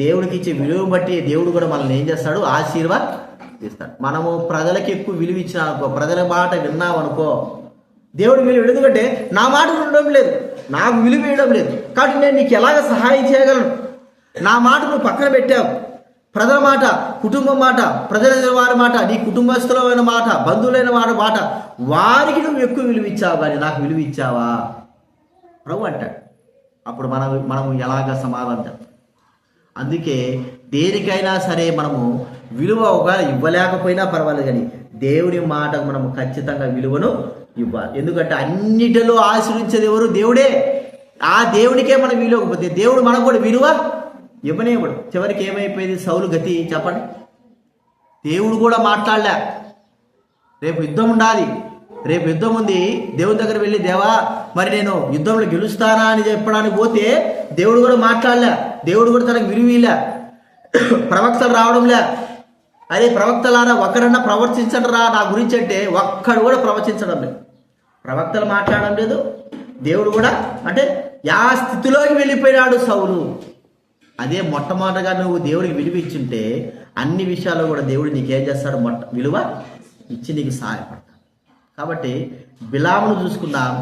దేవుడికి ఇచ్చే విలువను బట్టి దేవుడు కూడా మనల్ని ఏం చేస్తాడు? ఆశీర్వాదిస్తాడు. మనము ప్రజలకి ఎక్కువ విలువ ఇచ్చినా అనుకో, ప్రజల మాట విన్నామనుకో, దేవుడు విలువ. ఎందుకంటే నా మాట ఉండడం లేదు, నాకు విలువ ఇవ్వడం లేదు, కాబట్టి నేను నీకు ఎలాగ సహాయం చేయగలను? నా మాట నువ్వు పక్కన పెట్టావు. ప్రజల మాట, కుటుంబం మాట, ప్రజల వారి మాట, నీ కుటుంబస్తులైన మాట, బంధువులైన వారి మాట, వారికి నువ్వు ఎక్కువ విలువ ఇచ్చావు, కానీ నాకు విలువ ఇచ్చావా ప్రభు అంటాడు. అప్పుడు మనము ఎలాగ సమాధానం చెప్తాం? అందుకే దేనికైనా సరే మనము విలువ ఒకవేళ ఇవ్వలేకపోయినా పర్వాలేదు, కానీ దేవుడి మాటకు మనము ఖచ్చితంగా విలువను ఇవ్వాలి. ఎందుకంటే అన్నిటిలో ఆశ్రయించేది ఎవరు? దేవుడే. ఆ దేవుడికే మనం విలువకపోతే దేవుడు మనకు కూడా విలువ ఇవ్వనివ్వడు. చివరికి ఏమైపోయింది సౌలు గతి చెప్పండి? దేవుడు కూడా మాట్లాడలే. రేపు యుద్ధం ఉండాలి, రేపు యుద్ధం ఉంది, దేవుని దగ్గర వెళ్ళి దేవా మరి నేను యుద్ధంలో గెలుస్తానా అని చెప్పడానికి పోతే దేవుడు కూడా మాట్లాడలే, దేవుడు కూడా తనకు విలువలే, ప్రవక్తలు రావడంలే. అరే ప్రవక్తలారా ఒకరన్నా ప్రవర్తించడరా నా గురించి అంటే ఒక్కడు కూడా ప్రవచించడం లేదు. ప్రవక్తలు మాట్లాడడం లేదు, దేవుడు కూడా అంటే యా స్థితిలోకి వెళ్ళిపోయినాడు సౌలు. అదే మొట్టమొదటిగా నువ్వు దేవుడికి విలువ ఇచ్చుంటే అన్ని విషయాల్లో కూడా దేవుడు నీకేం చేస్తాడు, విలువ ఇచ్చి నీకు సహాయపడతాడు. కాబట్టి బిలామును చూసుకుందాం.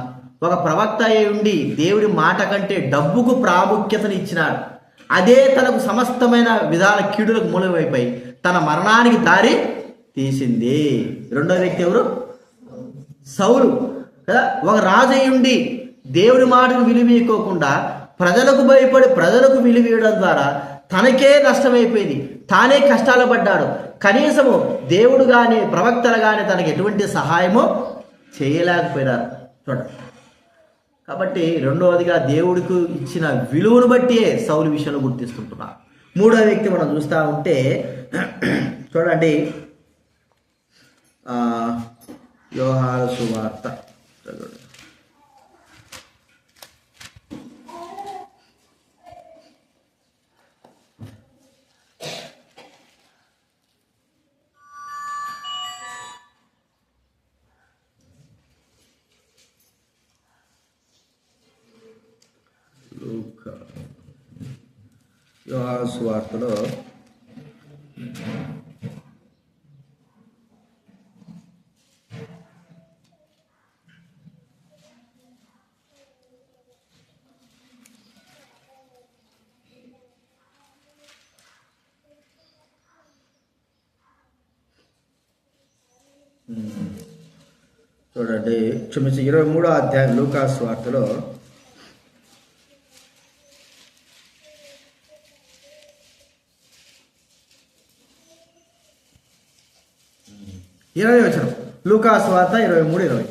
ఒక ప్రవక్త అయి ఉండి దేవుడి మాట కంటే డబ్బుకు ప్రాముఖ్యతను ఇచ్చినాడు. అదే తనకు సమస్తమైన విధాల కీడులకు మూలమైపోయి తన మరణానికి దారి తీసింది. రెండో వ్యక్తి ఎవరు? సౌలు కదా. ఒక రాజు అయి ఉండి దేవుడి మాటకు విలువ ఇవ్వకుండా ప్రజలకు భయపడి ప్రజలకు విలువ ఇవ్వడం ద్వారా తనకే నష్టమైపోయింది, తానే కష్టాలు పడ్డాడు. కనీసము దేవుడు కానీ ప్రవక్తలు కానీ తనకి ఎటువంటి సహాయము చేయలేకపోయినారు చూడండి. కాబట్టి రెండవదిగా దేవుడికి ఇచ్చిన విలువను బట్టే సౌలు విషయంలో గుర్తిస్తుంటున్నారు. మూడో వ్యక్తి మనం చూస్తూ ఉంటే చూడండి, యోహాను సువార్త యోహాను సువార్తలో చూడండి, క్షమించి 23వ అధ్యాయం లూకాసు వార్తలో 20వ వచనం. లూకాసు వార్త 23:20.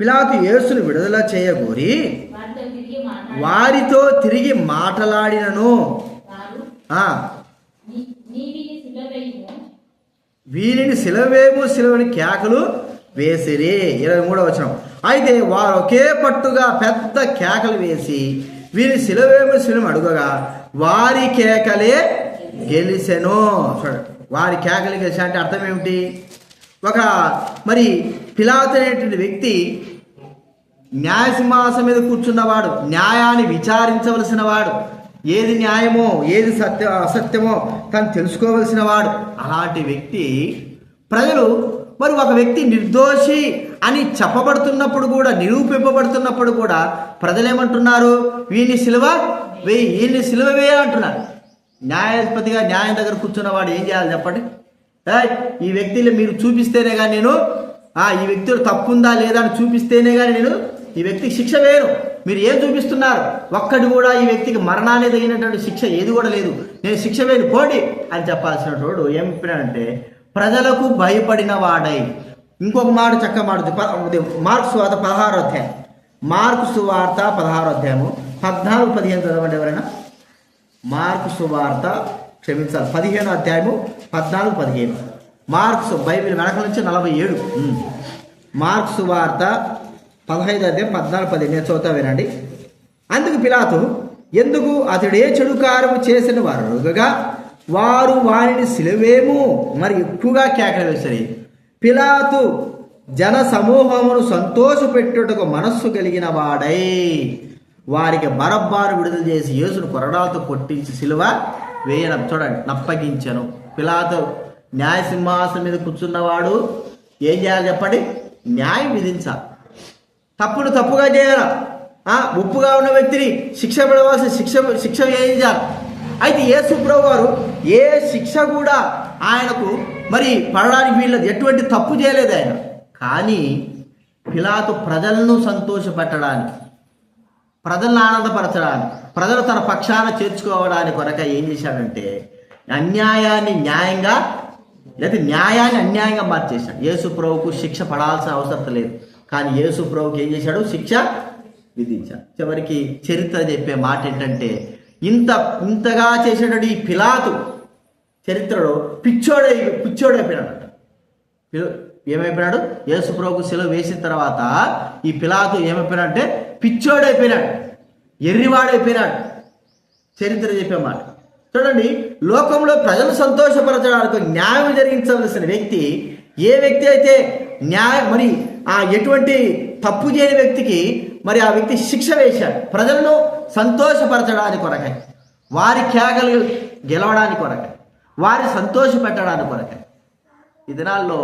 పిలాతు యేసును విడుదల చేయగోరి వారితో తిరిగి మాట్లాడినను వీరిని సిలువేము సిలువని కేకలు వేసిరి. 23వ వచనం. అయితే వారు ఒకే పట్టుగా పెద్ద కేకలు వేసి వీరి సిలువేము సిలువ అడుగగా వారి కేకలే గెలిసెను. వారి కేకలు గెలిచా అంటే అర్థం ఏమిటి? ఒక మరి పిలాతు అనేటువంటి వ్యక్తి న్యాయసింహాసనం మీద కూర్చున్నవాడు, న్యాయాన్ని విచారించవలసిన వాడు, ఏది న్యాయమో ఏది అసత్యమో తను తెలుసుకోవలసిన వాడు. అలాంటి వ్యక్తి ప్రజలు మరి ఒక వ్యక్తి నిర్దోషి అని చెప్పబడుతున్నప్పుడు కూడా, నిరూపింపబడుతున్నప్పుడు కూడా ప్రజలేమంటున్నారు? వీడిని సిలువ వేయి, వీడిని సిలువ వేయ అంటున్నారు. న్యాయాధిపతిగా న్యాయం దగ్గర కూర్చున్నవాడు ఏం చేయాలి చెప్పండి? ఈ వ్యక్తిలో మీరు చూపిస్తేనే కానీ నేను ఈ వ్యక్తిలో తప్పుందా లేదా అని చూపిస్తేనే కానీ నేను ఈ వ్యక్తికి శిక్ష వేయను. మీరు ఏం చూపిస్తున్నారు? ఒక్కటి కూడా ఈ వ్యక్తికి మరణాన్ని తగినటువంటి శిక్ష ఏది కూడా లేదు, నేను శిక్ష వేయను పోండి అని చెప్పాల్సిన వాడు ఏం చెప్పినాడంటే ప్రజలకు భయపడిన వాడై. ఇంకొక మాట చక్క మాట మార్కు సువార్త 16వ అధ్యాయం, మార్కు సువార్త 16వ అధ్యాయము 14-15 చదవండి ఎవరైనా. మార్కు సువార్త క్షమించాలి 15వ అధ్యాయము 14-15. మార్క్స్ బైబిల్ వెనక నుంచి 47. మార్క్స్ సువార్త 15వ అధ్యాయం 14-15 నేను చదువుతా వినండి. అందుకు పిలాతు ఎందుకు అతడే చెడు కార్యము చేసిన వారు అడుగగా వారు వారిని సిలువేము మరి ఎక్కువగా కేకలు వేశారు. పిలాతు జన సమూహమును సంతోషపెట్టుటకు మనస్సు కలిగిన వాడై వారికి బరబ్బాను విడుదల చేసి యేసును కొరడాలతో కొట్టించి సిలువ వేయడం చూడండి నప్పగించను. పిలాతు న్యాయసింహాసనం మీద కూర్చున్నవాడు ఏం చేయాలి చెప్పండి? న్యాయం విధించాలి. తప్పును తప్పుగా చేయాలి. ఉప్పుగా ఉన్న వ్యక్తిని శిక్ష పడవలసిన శిక్ష వేయించాలి. అయితే యేసు ప్రభువు వారు ఏ శిక్ష కూడా ఆయనకు మరి పడడానికి వీళ్ళది, ఎటువంటి తప్పు చేయలేదు ఆయన. కానీ పిలాతు ప్రజలను సంతోషపెట్టడానికి, ప్రజలను ఆనందపరచడానికి, ప్రజలు తన పక్షాన చేర్చుకోవడానికి కొరక ఏం చేశాడంటే అన్యాయాన్ని న్యాయంగా లేదా న్యాయాన్ని అన్యాయంగా మార్చేశాడు. యేసు ప్రభువుకు శిక్ష పడాల్సిన అవసరం లేదు, కానీ యేసు ప్రభువుకి ఏం చేశాడు? శిక్ష విధించాడు. చివరికి చరిత్ర చెప్పే మాట ఏంటంటే ఇంతగా చేసేటప్పుడు ఈ పిలాతు చరిత్రలో పిచ్చోడైపోయినాడట. ఏమైపోయినాడు? యేసు ప్రభువుకు సిలువ వేసిన తర్వాత ఈ పిలాతు ఏమైపోయినాడంటే పిచ్చోడైపోయినాడు. ఎర్రివాడైపోయినాడు. చరిత్ర చెప్పే మాట చూడండి. లోకంలో ప్రజలు సంతోషపరచడానికి న్యాయం జరిగించవలసిన వ్యక్తి, ఏ వ్యక్తి అయితే మరి ఎటువంటి తప్పు చేయని వ్యక్తికి మరి ఆ వ్యక్తి శిక్ష వేశాడు, ప్రజలను సంతోషపరచడానికి కొరకై, వారి కేకలు గెలవడానికి కొరకై, వారి సంతోష పెట్టడానికి కొరకై. ఈ దినాల్లో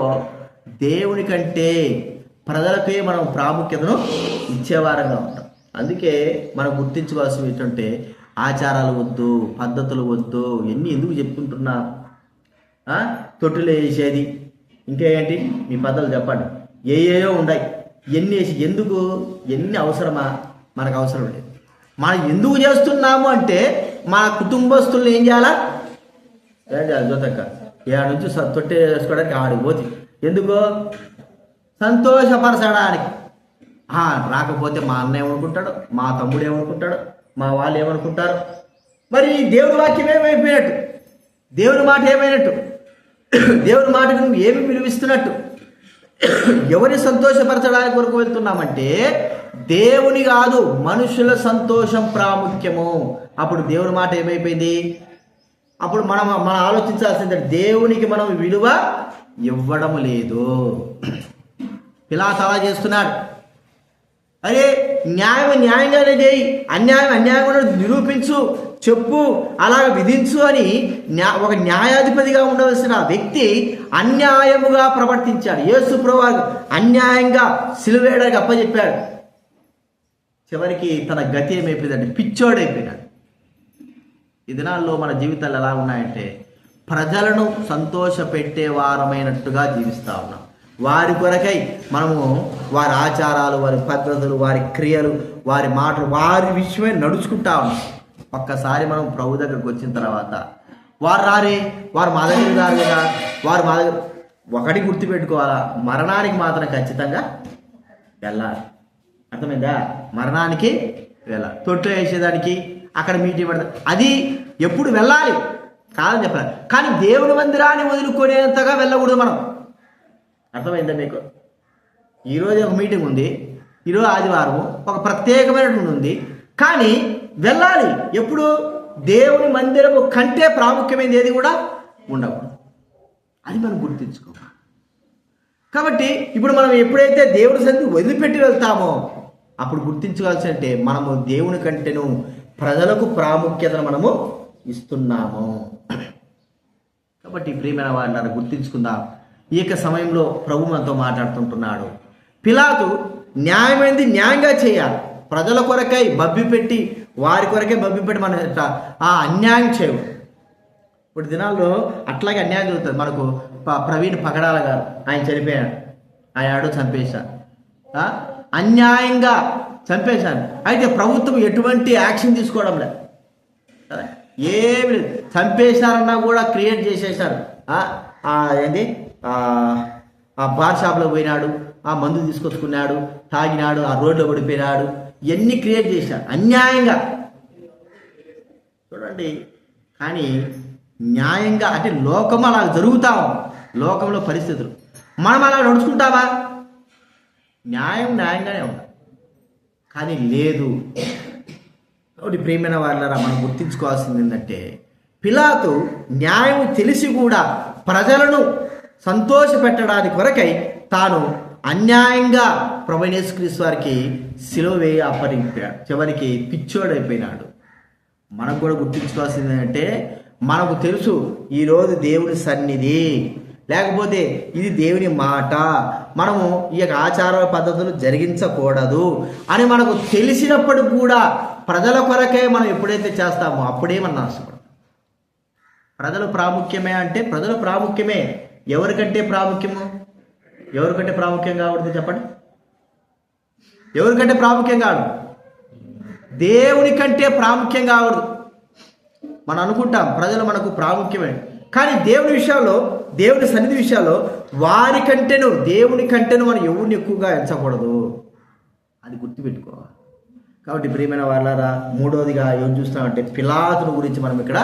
దేవుని కంటే ప్రజలకే మనం ప్రాముఖ్యతను ఇచ్చేవారంగా ఉంటాం. అందుకే మనం గుర్తించుకోవాల్సినవి ఏంటంటే ఆచారాలు వద్దు, పద్ధతులు వద్దు, ఎన్ని ఎందుకు చెప్పుకుంటున్నా, తొట్టులు వేసేది, ఇంకా ఏంటి మీ పద్ధతులు చెప్పండి, ఏయో ఉన్నాయి, ఎన్ని వేసి ఎందుకు, ఎన్ని అవసరమా, మనకు అవసరం లేదు. మనం ఎందుకు చేస్తున్నాము అంటే మన కుటుంబస్తులను ఏం చేయాలి జోతక్క, ఏడు నుంచి తొట్టి వేసుకోవడానికి ఆడికి పోతే ఎందుకు, సంతోషపరచడానికి. రాకపోతే మా అన్న ఏమనుకుంటాడు, మా తమ్ముడు ఏమనుకుంటాడు, మా వాళ్ళు ఏమనుకుంటారు. మరి దేవుని వాక్యం ఏమైపోయినట్టు, దేవుని మాట ఏమైనట్టు, దేవుని మాటకు నువ్వు ఏమి విలువిస్తున్నట్టు, ఎవరిని సంతోషపరచడానికి కొరకు వెళ్తున్నామంటే దేవుని కాదు, మనుషుల సంతోషం ప్రాముఖ్యము. అప్పుడు దేవుని మాట ఏమైపోయింది, అప్పుడు మనం ఆలోచించాల్సిందే, దేవునికి మనం విలువ ఇవ్వడం లేదు. పిలాతు అలా చేస్తున్నాడు. అరే న్యాయంగానే చేయి, అన్యాయంగా నిరూపించు, చెప్పు, అలాగ విధించు అని ఒక న్యాయాధిపతిగా ఉండవలసిన వ్యక్తి అన్యాయముగా ప్రవర్తించాడు. యేసు ప్రభువు అన్యాయంగా సిలువేయడానికి అప్పచెప్పాడు. చివరికి తన గతి ఏమైపోయిందంటే పిచ్చోడైపోయినాడు. ఈ దినాల్లో మన జీవితాలు ఎలా ఉన్నాయంటే ప్రజలను సంతోష పెట్టేవారమైనట్టుగా జీవిస్తూ ఉన్నాం. వారి కొరకై మనము వారి ఆచారాలు, వారి పద్ధతులు, వారి క్రియలు, వారి మాటలు, వారి విషయమే నడుచుకుంటా ఉన్నాం. ఒక్కసారి మనం ప్రభు దగ్గరకు వచ్చిన తర్వాత వారు వారు మా దగ్గర రారు కదా, వారు మా దగ్గర ఒకటి గుర్తుపెట్టుకోవాలా, మరణానికి మాత్రం ఖచ్చితంగా వెళ్ళాలి. అర్థమైందా? మరణానికి వెళ్ళాలి. తొట్టు వేసేదానికి అక్కడ మీటింగ్ పడతారు, అది ఎప్పుడు వెళ్ళాలి కాదని చెప్పాలి. కానీ దేవుని మందిరాన్ని వదులుకునేంతగా వెళ్ళకూడదు మనం. అర్థమైందా మీకు? ఈరోజు ఒక మీటింగ్ ఉంది, ఈరోజు ఆదివారం ఒక ప్రత్యేకమైనటువంటి ఉంది, కానీ వెళ్ళాలి. ఎప్పుడు? దేవుని మందిరము కంటే ప్రాముఖ్యమైనది ఏది కూడా ఉండకూడదు. అది మనం గుర్తించుకోవాలి. కాబట్టి ఇప్పుడు మనం ఎప్పుడైతే దేవుడి సన్నిధిని వదిలిపెట్టి వెళ్తామో అప్పుడు గుర్తించుకోవాల్సిందంటే మనము దేవుని కంటేను ప్రజలకు ప్రాముఖ్యతను మనము ఇస్తున్నాము. కాబట్టి ప్రియమైన వారిని గుర్తించుకుందాం. ఈ యొక్క సమయంలో ప్రభు మనతో మాట్లాడుతుంటున్నాడు. పిలాతు న్యాయమైనది న్యాయంగా చేయాలి. ప్రజల కొరకై బబ్బిపెట్టి, వారి కొరకై బబ్బిపెట్టి మనం అన్యాయం చేయవు. ఇప్పుడు దినాల్లో అట్లాగే అన్యాయం జరుగుతుంది. మనకు ప్రవీణ్ పగడాల గారు, ఆయన చనిపోయాడు, ఆయన చంపేశారు, అన్యాయంగా చంపేశాను. అయితే ప్రభుత్వం ఎటువంటి యాక్షన్ తీసుకోవడం లేదు, ఏమి లేదు. చంపేశారన్నా కూడా క్రియేట్ చేసేసారు. ఏంటి బార్ షాప్లో పోయినాడు, మందు తీసుకొచ్చుకున్నాడు, తాగినాడు, రోడ్లో పడిపోయినాడు, ఇవన్నీ క్రియేట్ చేశారు అన్యాయంగా. చూడండి, కానీ న్యాయంగా అంటే లోకం అలా జరుగుతాం, లోకంలో పరిస్థితులు మనం అలా నడుచుకుంటామా? న్యాయంగానే ఉండాలి, కానీ లేదు. కాబట్టి ప్రియమైన వాళ్ళరా మనం గుర్తించుకోవాల్సింది ఏంటంటే పిలాతు న్యాయం తెలిసి కూడా ప్రజలను సంతోష పెట్టడానికి కొరకై తాను అన్యాయంగా ప్రభువైన యేసుక్రీస్తు వారికి సిలువ వేయి అప్పగింపాడు. చివరికి పిచ్చోడైపోయినాడు. మనకు కూడా గుర్తించుకోవాల్సింది ఏంటంటే మనకు తెలుసు ఈరోజు దేవుని సన్నిధి, లేకపోతే ఇది దేవుని మాట, మనము ఈ యొక్క ఆచార పద్ధతులు జరిగించకూడదు అని మనకు తెలిసినప్పుడు కూడా ప్రజల కొరకే మనం ఎప్పుడైతే చేస్తామో అప్పుడే మనం నాశపడతాం. ప్రజలు ప్రాముఖ్యమే అంటే ప్రజలు ప్రాముఖ్యమే. ఎవరికంటే ప్రాముఖ్యము? ఎవరికంటే ప్రాముఖ్యం కాకూడదు చెప్పండి? ఎవరికంటే ప్రాముఖ్యం కాదు? దేవుని కంటే ప్రాముఖ్యం కాకూడదు. మనం అనుకుంటాం ప్రజలు మనకు ప్రాముఖ్యమే, కానీ దేవుని విషయాల్లో, దేవుని సన్నిధి విషయాల్లో వారి కంటేను, దేవుని కంటేను మనం ఎవరిని ఎక్కువగా ఎంచకూడదు. అది గుర్తుపెట్టుకోవాలి. కాబట్టి ప్రియమైన వాళ్ళారా, మూడవదిగా ఏం చూస్తామంటే పిలాతుని గురించి మనం ఇక్కడ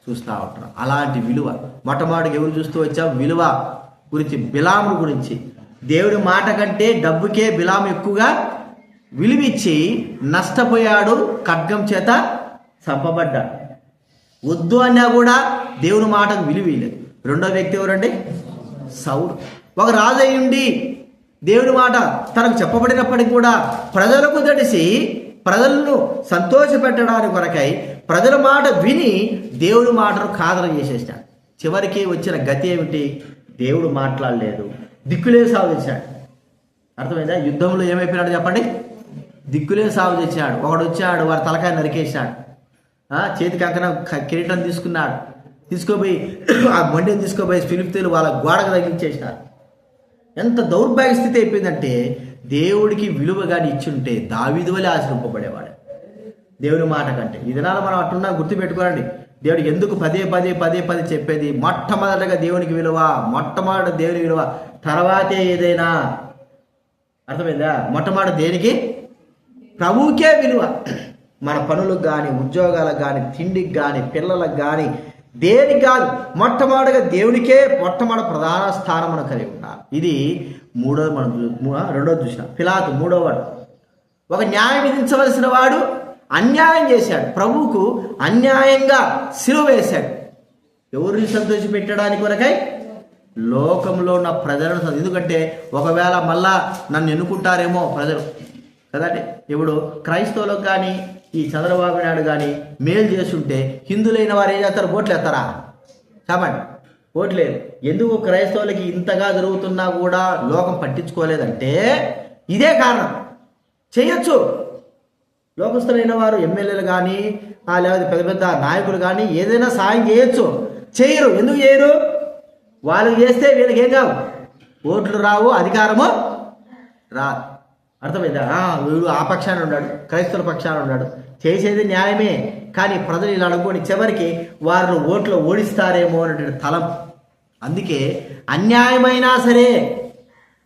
చూస్తూ ఉంటున్నాం. అలాంటి విలువ మొట్టమొదటిగా ఎవరు చూస్తూ వచ్చాం? విలువ గురించి, బిలాము గురించి. దేవుడి మాట కంటే డబ్బుకే బిలాము ఎక్కువగా విలువిచ్చి నష్టపోయాడు, ఖడ్గం చేత చంపబడ్డాడు. వద్దు అన్నా కూడా దేవుని మాటకు విలువలేదు. రెండో వ్యక్తి ఎవరండి? సౌలు. ఒక రాజు అయ్యుండి దేవుని మాట తనకు చెప్పబడినప్పటికీ కూడా ప్రజలకు తెలిసి ప్రజలను సంతోషపెట్టడానికి కొరకై ప్రజల మాట విని దేవుని మాటను ఖాతరు చేసేసాడు. చివరికి వచ్చిన గతి ఏమిటి? దేవుడు మాట్లాడలేదు, దిక్కులే సాగు తెచ్చాడు. అర్థమైందా? యుద్ధంలో ఏమైపోయినాడు చెప్పండి? దిక్కులే సాగు తెచ్చాడు. ఒకడు వచ్చాడు, వారి తలకాయ నరికేశాడు, చేతికి అంకణం కిరీటం తీసుకున్నాడు, తీసుకుపోయి ఆ మొండెని తీసుకుపోయి ఫిలిప్తీయులు వాళ్ళ గోడకు తగిలించేసినారు. ఎంత దౌర్భాగ్య స్థితి అయిపోయిందంటే దేవుడికి విలువ కానీ ఇచ్చుంటే దావీదు వలె ఆశ్రయింపబడేవాడు దేవుని మాట కంటే. ఈ దినాలు మనం అట్టున్నా గుర్తుపెట్టుకోరండి. దేవుడికి ఎందుకు పదే పదే పదే పదే చెప్పేది? మొట్టమొదటిగా దేవునికి విలువ, మొట్టమొదటి దేవుని విలువ, తర్వాతే ఏదైనా. అర్థమైందా? మొట్టమొదటి దేనికి? ప్రభువుకే విలువ. మన పనులకు కానీ, ఉద్యోగాలకు కానీ, తిండికి కానీ, పిల్లలకు కానీ, దేనికి కాదు, మొట్టమొదటిగా దేవునికే మొట్టమొదటి ప్రధాన స్థానం మనం కలిగి ఉండాలి. ఇది మూడోది. మనం రెండోది చూసిన పిలాతు మూడోవాడు. ఒక న్యాయం విధించవలసిన వాడు అన్యాయం చేశాడు, ప్రభువుకు అన్యాయంగా సిలువ వేశాడు. ఎవరిని సంతోషపెట్టడానికి కొరకై? లోకంలో ఉన్న ప్రజలను. ఎందుకంటే ఒకవేళ మళ్ళా నన్ను ఎన్నుకుంటారేమో ప్రజలు కదండి. ఇప్పుడు క్రైస్తవులకు కానీ ఈ చంద్రబాబు నాయుడు కానీ మేలు చేస్తుంటే హిందువులైన వారు ఏం చేస్తారు? ఓట్లు వేస్తారా? చెప్పండి, ఓట్లేదు. ఎందుకు క్రైస్తవులకి ఇంతగా జరుగుతున్నా కూడా లోకం పట్టించుకోలేదంటే ఇదే కారణం. చేయొచ్చు, లోకస్తులైన వారు ఎమ్మెల్యేలు కానీ లేకపోతే పెద్ద పెద్ద నాయకులు కానీ ఏదైనా సాయం చేయొచ్చు, చేయరు. ఎందుకు చేయరు? వాళ్ళు చేస్తే వీళ్ళకి ఏం కావు? ఓట్లు రావు, అధికారము రాదు. అర్థమైందా? వీడు ఆ పక్షాన ఉన్నాడు, క్రైస్తవుల పక్షాన ఉన్నాడు, చేసేది న్యాయమే. కానీ ప్రజలు ఇలా అనుకోని చివరికి వారిని ఓట్లు ఓడిస్తారేమో అనేటువంటి తలం. అందుకే అన్యాయమైనా సరే,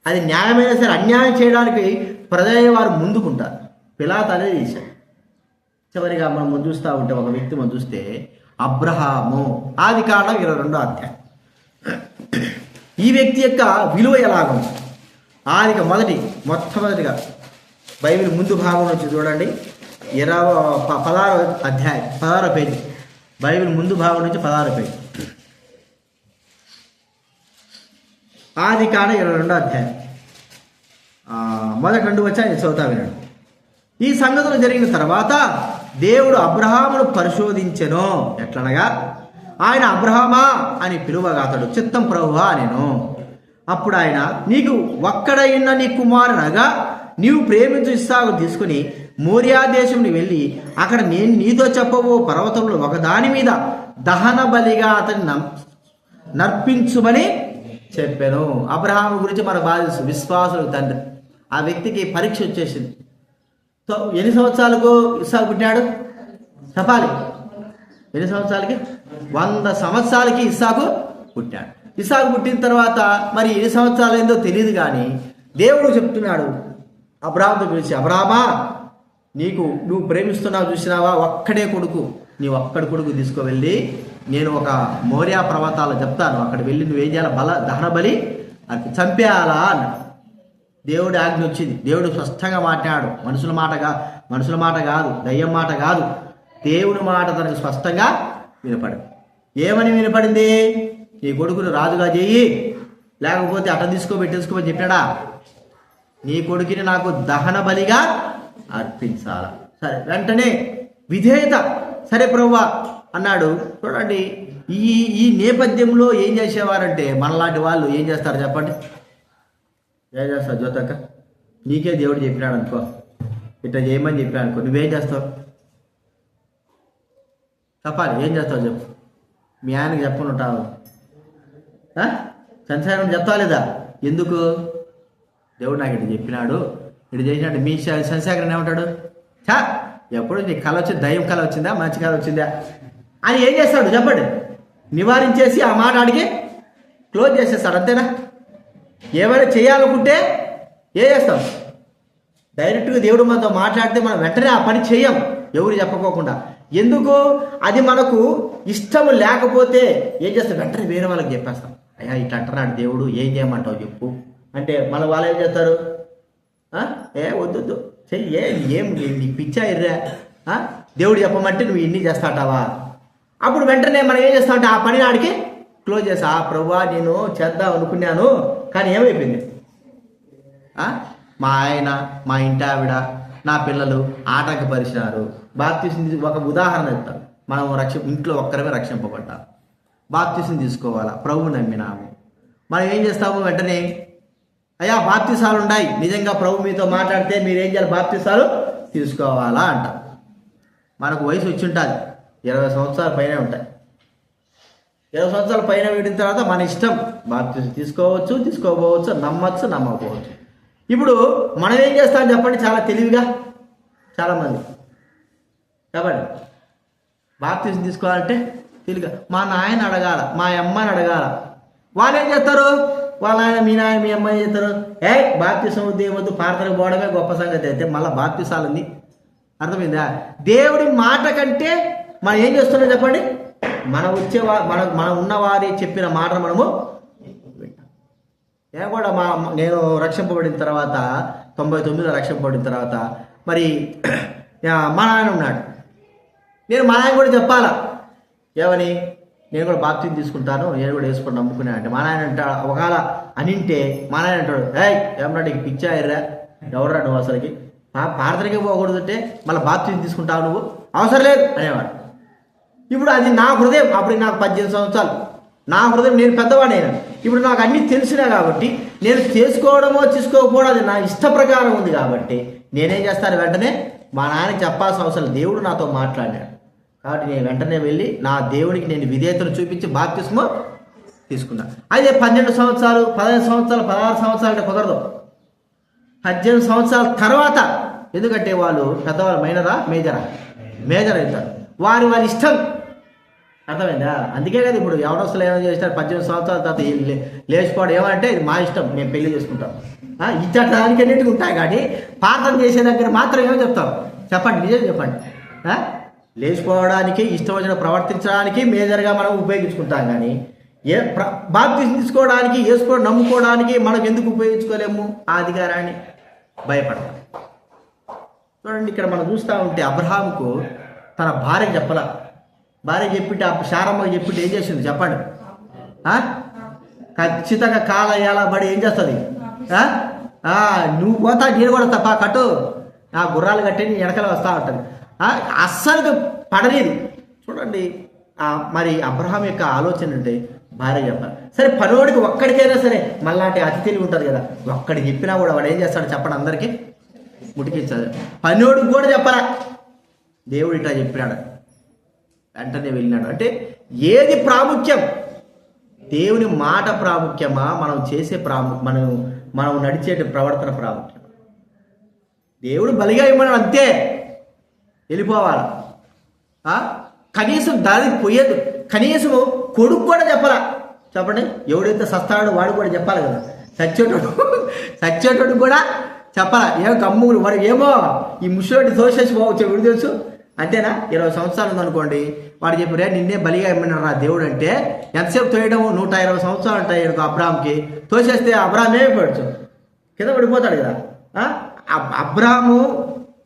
అది న్యాయమైనా సరే అన్యాయం చేయడానికి ప్రజలే వారు ముందుకుంటారు. పిలాతు అనేది చేశాడు. చివరిగా మనం చూస్తూ ఉంటే ఒక వ్యక్తి మనం చూస్తే అబ్రహాము, ఆదికాండం 22వ అధ్యాయం. ఈ వ్యక్తి యొక్క విలువ ఎలాగో మొట్టమొదటిగా బైబిల్ ముందు భాగం నుంచి చూడండి. 16వ అధ్యాయం 16వ పేజీ. బైబిల్ ముందు భాగం నుంచి 16వ పేజీ. ఆదికాండం 22వ అధ్యాయం మొదటి 2 వచ్చాయి, చదువుతా వినండి. ఈ సంగతులు జరిగిన తర్వాత దేవుడు అబ్రహామును పరిశోధించెను. ఎట్లనగా ఆయన అబ్రహామా అని పిలువగా అతడు చిత్తం ప్రభువా నేను. అప్పుడు ఆయన, నీకు ఒక్కడైన నీ కుమారునగా నీవు ప్రేమించు ఇస్సాకు తీసుకుని మోరియా దేశంని వెళ్ళి అక్కడ నేను నీతో చెప్పబో పర్వతంలో ఒకదాని మీద దహన బలిగా అతన్ని నర్పించుమని చెప్పాను. అబ్రహాము గురించి మనకు బాగా తెలుసు, విశ్వాసులకు తండ్రి. ఆ వ్యక్తికి పరీక్ష వచ్చేసింది. ఎన్ని సంవత్సరాలకు ఇస్సాకు పుట్టాడు చెప్పాలి? ఎన్ని సంవత్సరాలకి? 100 సంవత్సరాలకి ఇస్సాకు పుట్టాడు. ఇస్సాకు పుట్టిన తర్వాత మరి ఎన్ని సంవత్సరాలు ఏందో తెలియదు, కానీ దేవుడు చెప్తున్నాడు అబ్రహాముతో పిలిచి, అబ్రహామా నువ్వు ప్రేమిస్తున్నావు చూసినావా, ఒక్కడే కొడుకు, నీ ఒక్కడి కొడుకు తీసుకువెళ్ళి నేను ఒక మోరియా పర్వతాలు చెప్తాను, అక్కడ వెళ్ళి నువ్వేం చేయాలి? దహన బలి అది చంపేయాలా అన్నాడు. దేవుడి ఆజ్ఞ వచ్చింది. దేవుడు స్పష్టంగా మాట్లాడు. మనుషుల మాట కాదు, దయ్యం మాట కాదు, దేవుని మాట తనకు స్పష్టంగా వినపడింది. ఏమని వినపడింది? నీ కొడుకును రాజుగా చెయ్యి, లేకపోతే అట్ట తీసుకోమని చెప్పాడా? నీ కొడుకుని నాకు దహన బలిగా అర్పించాల. సరే, వెంటనే విధేయత. సరే ప్రభువా అన్నాడు. చూడండి, ఈ నేపథ్యంలో ఏం చేసేవారంటే మనలాంటి వాళ్ళు ఏం చేస్తారు చెప్పండి? ఏం చేస్తావు జ్యోతక్క? నీకే దేవుడు చెప్పినాడు అనుకో, ఇట్లా చేయమని చెప్పాడు అనుకో, నువ్వేం చేస్తావు చెప్పాలి? ఏం చేస్తావు చెప్పు. మీ ఆయనకి చెప్పను ఉంటావు, సంసారం చెప్తావు లేదా? ఎందుకు? దేవుడు నాకు ఇటు చెప్పినాడు, ఇటు చేసినాడు. మీ సంసారం ఏమంటాడు? ఎప్పుడు నీకు కళ వచ్చింది, దయ్యం కళ వచ్చిందా, మంచి కళ వచ్చిందా అని ఏం చేస్తాడు చెప్పండి? నివారించేసి ఆ మాట అడిగి క్లోజ్ చేసేస్తాడు, అంతేనా? ఏమైనా చేయాలనుకుంటే ఏం చేస్తాం? డైరెక్ట్గా దేవుడు మనతో మాట్లాడితే మనం వెంటనే ఆ పని చేయం, ఎవరు చెప్పకోకుండా. ఎందుకు? అది మనకు ఇష్టం లేకపోతే ఏం చేస్తాం? వెంటనే వేరే వాళ్ళకి చెప్పేస్తాం. అయ్యా ఇట్లా అంటున్నాడు దేవుడు, ఏం చేయమంటావు చెప్పు అంటే మన వాళ్ళు ఏం చేస్తారు? వద్దు చెయ్యి ఏం నీకు పిచ్చా ఇర్రా దేవుడు చెప్పమంటే నువ్వు ఇన్ని చేస్తాటావా? అప్పుడు వెంటనే మనం ఏం చేస్తామంటే ఆ పని ఆడికి క్లోజ్ చేస్తా. ప్రభువా నేను చేద్దాం అనుకున్నాను కానీ ఏమైపోయింది, మా ఆయన మా ఇంటి ఆవిడ నా పిల్లలు ఆటంకపరిచినారు. బాప్తీసం ఒక ఉదాహరణ ఇస్తాం. మనం ఇంట్లో ఒక్కరమే రక్షింపబడ్డాం, బాప్తీసం తీసుకోవాలా, ప్రభువు నమ్మినాము. మనం ఏం చేస్తాము వెంటనే, అయ్యా బాప్తీసాలు ఉన్నాయి, నిజంగా ప్రభు మీతో మాట్లాడితే మీరేం చేయాలి, బాప్తీసాలు తీసుకోవాలా అంట. మనకు వయసు వచ్చి ఉంటుంది, 20 సంవత్సరాల పైనే ఉంటాయి. 20 సంవత్సరాల పైన వీడిన తర్వాత మన ఇష్టం, బాప్తీసం తీసుకోవచ్చు తీసుకోకపోవచ్చు, నమ్మచ్చు నమ్మకపోవచ్చు. ఇప్పుడు మనం ఏం చేస్తామని చెప్పండి, చాలా తెలివిగా చాలామంది చెప్పండి, బాప్తీసం తీసుకోవాలంటే తెలివిగా మా నాయన అడగాల, మా అమ్మని అడగాల. వాళ్ళు ఏం చేస్తారు, వాళ్ళ ఆయన మీ నాయన మీ అమ్మాయి చేస్తారు, బాప్తీసం వద్దు ఏమొద్దు పార్తలకు పోవడమే గొప్ప సంగతి. అయితే మళ్ళీ బాప్తీసాలు ఉంది, అర్థమైందా? దేవుడి మాట కంటే మనం ఏం చేస్తున్నాం చెప్పండి, మనం మనం ఉన్నవారి చెప్పిన మాట మనము వింటాం. నేను కూడా నేను రక్షింపబడిన తర్వాత 99లో రక్షింపబడిన తర్వాత మరి మా నాయన ఉన్నాడు, నేను మా నాయన కూడా చెప్పాలా ఏమని, నేను కూడా బాప్తీసం తీసుకుంటాను, నేను కూడా వేసుకొని నమ్ముకున్నా అంటే మా నాయన అంటాడు, ఒకవేళ అనింటే మా నాయన అంటాడు, ఏమన్నా నీకు పిచ్చా ఎర్రా, ఎవడరా నువ్వు అసలుకి ప్రార్థనకే పోకూడదు అంటే మళ్ళీ బాప్తీసం తీసుకుంటావు నువ్వు, అవసరం లేదు అనేవాడు. ఇప్పుడు అది నా హృదయం, అప్పుడు నాకు 18 సంవత్సరాలు, నా హృదయం, నేను పెద్దవాడైనా, ఇప్పుడు నాకు అన్నీ తెలిసినా కాబట్టి నేను చేసుకోవడమో తీసుకోకపోవడం అది నా ఇష్ట ప్రకారం ఉంది కాబట్టి నేనేం చేస్తాను, వెంటనే మా నాన్నకి చెప్పాల్సిన అవసరం, దేవుడు నాతో మాట్లాడాడు కాబట్టి నేను వెంటనే వెళ్ళి నా దేవునికి నేను విధేయతను చూపించి బాప్తిస్మో తీసుకున్నా. అదే 12 సంవత్సరాలు 15 సంవత్సరాలు 16 సంవత్సరాలు అంటే కుదరదు. 18 సంవత్సరాల తర్వాత, ఎందుకంటే వాళ్ళు పెద్దవాళ్ళు మేజర్ అవుతారు, వారి ఇష్టం, అర్థమైందా? అందుకే కదా ఇప్పుడు ఎవరొస్తులు ఏమైనా చేసినారు 18 సంవత్సరాల తర్వాత లేచిపోవడం ఏమంటే ఇది మా ఇష్టం, మేము పెళ్లి చేసుకుంటాం, ఇచ్చడానికి అన్నిటికీ ఉంటాయి. కానీ ప్రార్థన చేసే దగ్గర మాత్రం ఏమో చెప్తాం, చెప్పండి నిజం చెప్పండి. లేచిపోవడానికి, ఇష్టం వచ్చిన ప్రవర్తించడానికి మేజర్గా మనం ఉపయోగించుకుంటాం. కానీ బాప్తిసం తీసుకోవడానికి, వేసుకోవడం నమ్ముకోవడానికి మనం ఎందుకు ఉపయోగించుకోలేము ఆ అధికారాన్ని? భయపడతాం. చూడండి ఇక్కడ మనం చూస్తూ ఉంటే అబ్రహాముకు తన భార్యకి చెప్పాల, భార్య చెప్పితే శారమ్మకి చెప్పితే ఏం చేసింది చెప్పండి, ఖచ్చితంగా కాలయాల బడి ఏం చేస్తుంది, నువ్వు పోతా నేను కూడా తప్ప కట్టు, ఆ గుర్రాలు కట్టి నీ వెనకాల వస్తూ ఉంటుంది, అస్సలు పడలేదు. చూడండి మరి అబ్రహాం యొక్క ఆలోచన అంటే భార్య చెప్పాలి. సరే పనివాడికి ఒక్కడికైనా సరే మళ్ళాంటి అతి తెలివి ఉంటుంది కదా, ఒక్కడికి చెప్పినా కూడా వాడు ఏం చేస్తాడు చెప్పండి, అందరికీ ముటికించాడు. పనివాడికి కూడా చెప్పరా, దేవుడు ఇట్లా చెప్పినాడు, వెంటనే వెళ్ళినాడు. అంటే ఏది ప్రాముఖ్యం, దేవుని మాట ప్రాముఖ్యమా, మనం చేసే మనం నడిచే ప్రవర్తన ప్రాముఖ్యం? దేవుడు బలిగా ఇమ్మన్నాడు అంతే, వెళ్ళిపోవాలా, కనీసం దానికి పోయేది, కనీసము కొడుకు కూడా చెప్పాలా. చెప్పండి, ఎవడైతే సస్తాడో వాడు కూడా చెప్పాలి కదా, సచ్చేటోడు కూడా చెప్పాలా. ఏమో కమ్ముడు వాడు ఏమో ఈ ముసలోటి తోసేసి పోవచ్చు, విడి తెలుసు అంతేనా. 20 సంవత్సరాలు ఉందనుకోండి, వాడు చెప్పారే నిన్నే బలిగా ఇమ్మన్నాడు రా దేవుడు అంటే, ఎంతసేపు తోయడము, 120 సంవత్సరాలు ఉంటాయి అబ్రాహాంకి, తోసేస్తే అబ్రాహాం ఏమైపోవచ్చు, కింద పడిపోతాడు కదా. అబ్రాహాము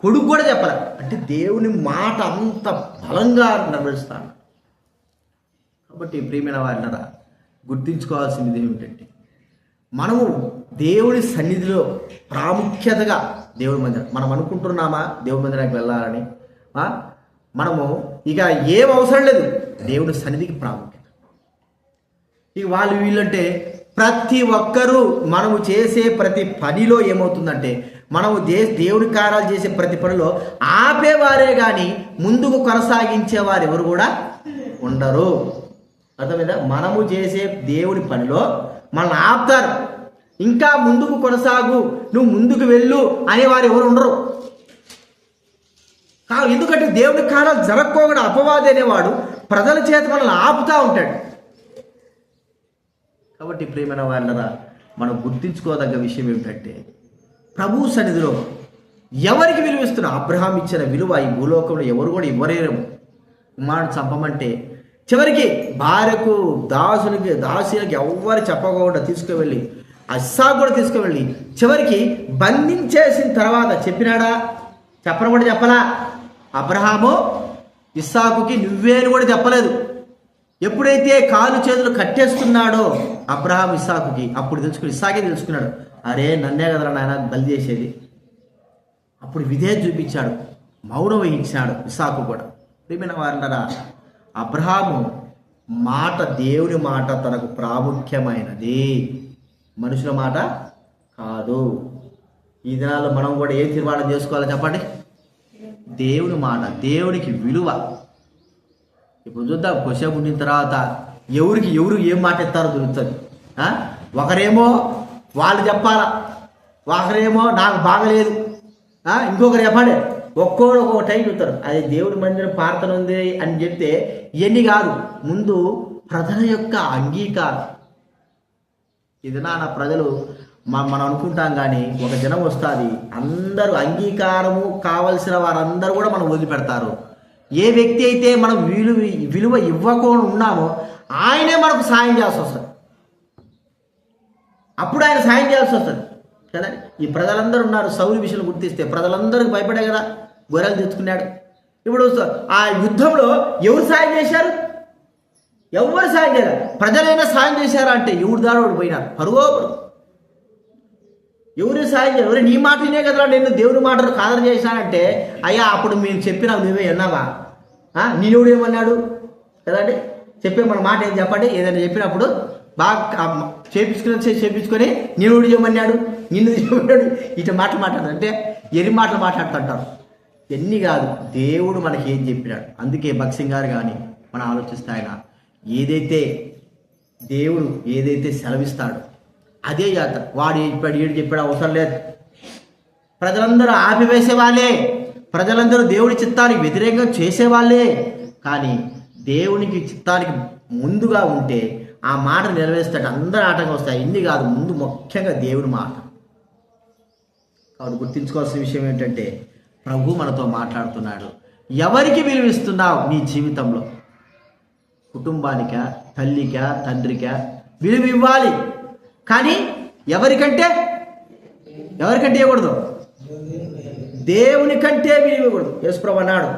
కొడుకు కూడా చెప్పాలి. అంటే దేవుని మాట అంత బలంగా నెరవేరుస్తాను. కాబట్టి ప్రియమైన వారినరా గుర్తించుకోవాల్సింది ఏమిటంటే, మనము దేవుని సన్నిధిలో ప్రాముఖ్యతగా దేవుడి మందిరం, మనం అనుకుంటున్నామా దేవుడి మందిరానికి వెళ్ళాలని, మనము ఇక ఏం అవసరం లేదు, దేవుని సన్నిధికి ప్రాముఖ్యత. ఇక వాళ్ళు వీళ్ళంటే ప్రతి ఒక్కరూ మనము చేసే ప్రతి పనిలో ఏమవుతుందంటే, మనము దేవుడి కార్యాలు చేసే ప్రతి పనిలో ఆపేవారే కానీ ముందుకు కొనసాగించేవారు ఎవరు కూడా ఉండరు. అర్థమైందా? మనము చేసే దేవుడి పనిలో మనల్ని ఆపుతారు, ఇంకా ముందుకు కొనసాగు, నువ్వు ముందుకు వెళ్ళు అనేవారు ఎవరు ఉండరు. ఎందుకంటే దేవుడి కార్యాలు జరగకుండా అపవాది అనేవాడు ప్రజల చేత మనల్ని ఆపుతూ ఉంటాడు. కాబట్టి ప్రియమైన వాళ్ళరా మనం గుర్తించుకోదగ్గ విషయం ఏమిటంటే, ప్రభు సన్నిధిలో ఎవరికి విలువిస్తున్నా, అబ్రహాం ఇచ్చిన విలువ ఈ భూలోకంలో ఎవరు కూడా ఇవ్వలేరు. కుమారుడు చంపమంటే చివరికి భార్యకు దాసులకి ఎవ్వరు చెప్పకుండా తీసుకువెళ్ళి ఇస్సాకు కూడా తీసుకువెళ్ళి చివరికి బంధించేసిన తర్వాత చెప్పినాడా? చెప్పను కూడా చెప్పలా. అబ్రహాము ఇస్సాకుకి నువ్వేని కూడా చెప్పలేదు. ఎప్పుడైతే కాలు చేతులు కట్టేస్తున్నాడో అబ్రహాం ఇస్సాకుకి, అప్పుడు ఇస్సాకే తెలుసుకున్నాడు, అరే నన్నే కదరా నాయన బలి చేసేది. అప్పుడు విధేయత చూపించాడు, మౌనం వహించాడు ఇస్సాకు కూడా. ప్రియమైన వారంటారా, అబ్రహాము మాట, దేవుని మాట తనకు ప్రాముఖ్యమైనది, మనుషుల మాట కాదు. ఈ దినాల్లో మనం కూడా ఏం తీర్మానం చేసుకోవాలో చెప్పండి? దేవుని మాట, దేవునికి విలువ. ఇప్పుడు చూద్దాం, కొద్దిసేపు ఉండిన తర్వాత ఎవరు ఏం మాట ఇస్తారో తెలుస్తుంది. ఒకరేమో వాళ్ళు చెప్పాలా, ఒకరేమో నాకు బాగలేదు, ఇంకొకరు చెప్పండి, ఒక్కోడు ఒక్కొక్క టైం చెప్తారు. అది దేవుడి మందిరం ప్రార్థన ఉంది అని చెప్తే ఇవన్నీ కాదు, ముందు ప్రజల యొక్క అంగీకారం. ఇది నా ప్రజలు మనం అనుకుంటాం, కానీ ఒక జనం వస్తుంది, అందరూ అంగీకారము కావలసిన వారందరూ కూడా మనం వదిలిపెడతారు. ఏ వ్యక్తి అయితే మనం విలువ ఇవ్వకుండా ఉన్నామో ఆయనే మనకు సాయం చేయాల్సి వస్తుంది. అప్పుడు ఆయన సాయం చేయాల్సి వస్తుంది కదా. ఈ ప్రజలందరూ ఉన్నారు, సౌలు విషయంలో గుర్తిస్తే ప్రజలందరికీ భయపడే కదా గొర్రెలు తెచ్చుకున్నాడు. ఇప్పుడు ఆ యుద్ధంలో ఎవరు సాయం చేశారు? ఎవరు సాయం చేయరు. ప్రజలైనా సాయం చేశారా అంటే ఎవరు దాడు పోయినారు, పరుగోపరు. ఎవరు సాయం చేయరు. ఎవరు నీ మాట వినే కదరా నేను దేవుడి మాటలు కాదర చేశానంటే, అయ్యా అప్పుడు మేము చెప్పినా నువ్వే విన్నావా? నీనుడు ఏమన్నాడు కదండి, చెప్పే మన మాట ఏం చెప్పండి. ఏదైనా చెప్పినప్పుడు బాగా చేపించుకొని నీనుడు ఏమన్నాడు, నిన్ను చెప్పాడు, ఇటు మాటలు మాట్లాడు అంటే ఎన్ని మాటలు మాట్లాడుతుంటారు. ఎన్ని కాదు, దేవుడు మనకి ఏం చెప్పినాడు. అందుకే భక్సింగ్ గారు కానీ మనం ఆలోచిస్తే ఆయన దేవుడు ఏదైతే సెలవిస్తాడో అదే జాతర. వాడు చెప్పాడు అవసరం లేదు. ప్రజలందరూ ఆపివేసేవాళ్ళే, ప్రజలందరూ దేవుడి చిత్తానికి వ్యతిరేకంగా చేసేవాళ్ళే. కానీ దేవునికి చిత్తానికి ముందుగా ఉంటే ఆ మాట నెరవేరుస్తాడు. అందరూ ఆటంకం వస్తాయి. ఇన్ని కాదు, ముందు ముఖ్యంగా దేవుడి మాట. కాబట్టి గుర్తించుకోవాల్సిన విషయం ఏంటంటే, ప్రభు మనతో మాట్లాడుతున్నాడు. ఎవరికి విలువిస్తున్నావు నీ జీవితంలో? కుటుంబానికా, తల్లికా, తండ్రికా విలువ ఇవ్వాలి. కానీ ఎవరికంటే ఇవ్వకూడదు, దేవుని కంటే విలువ ఇవ్వకూడదు. యేసుప్రభు అన్నాడు,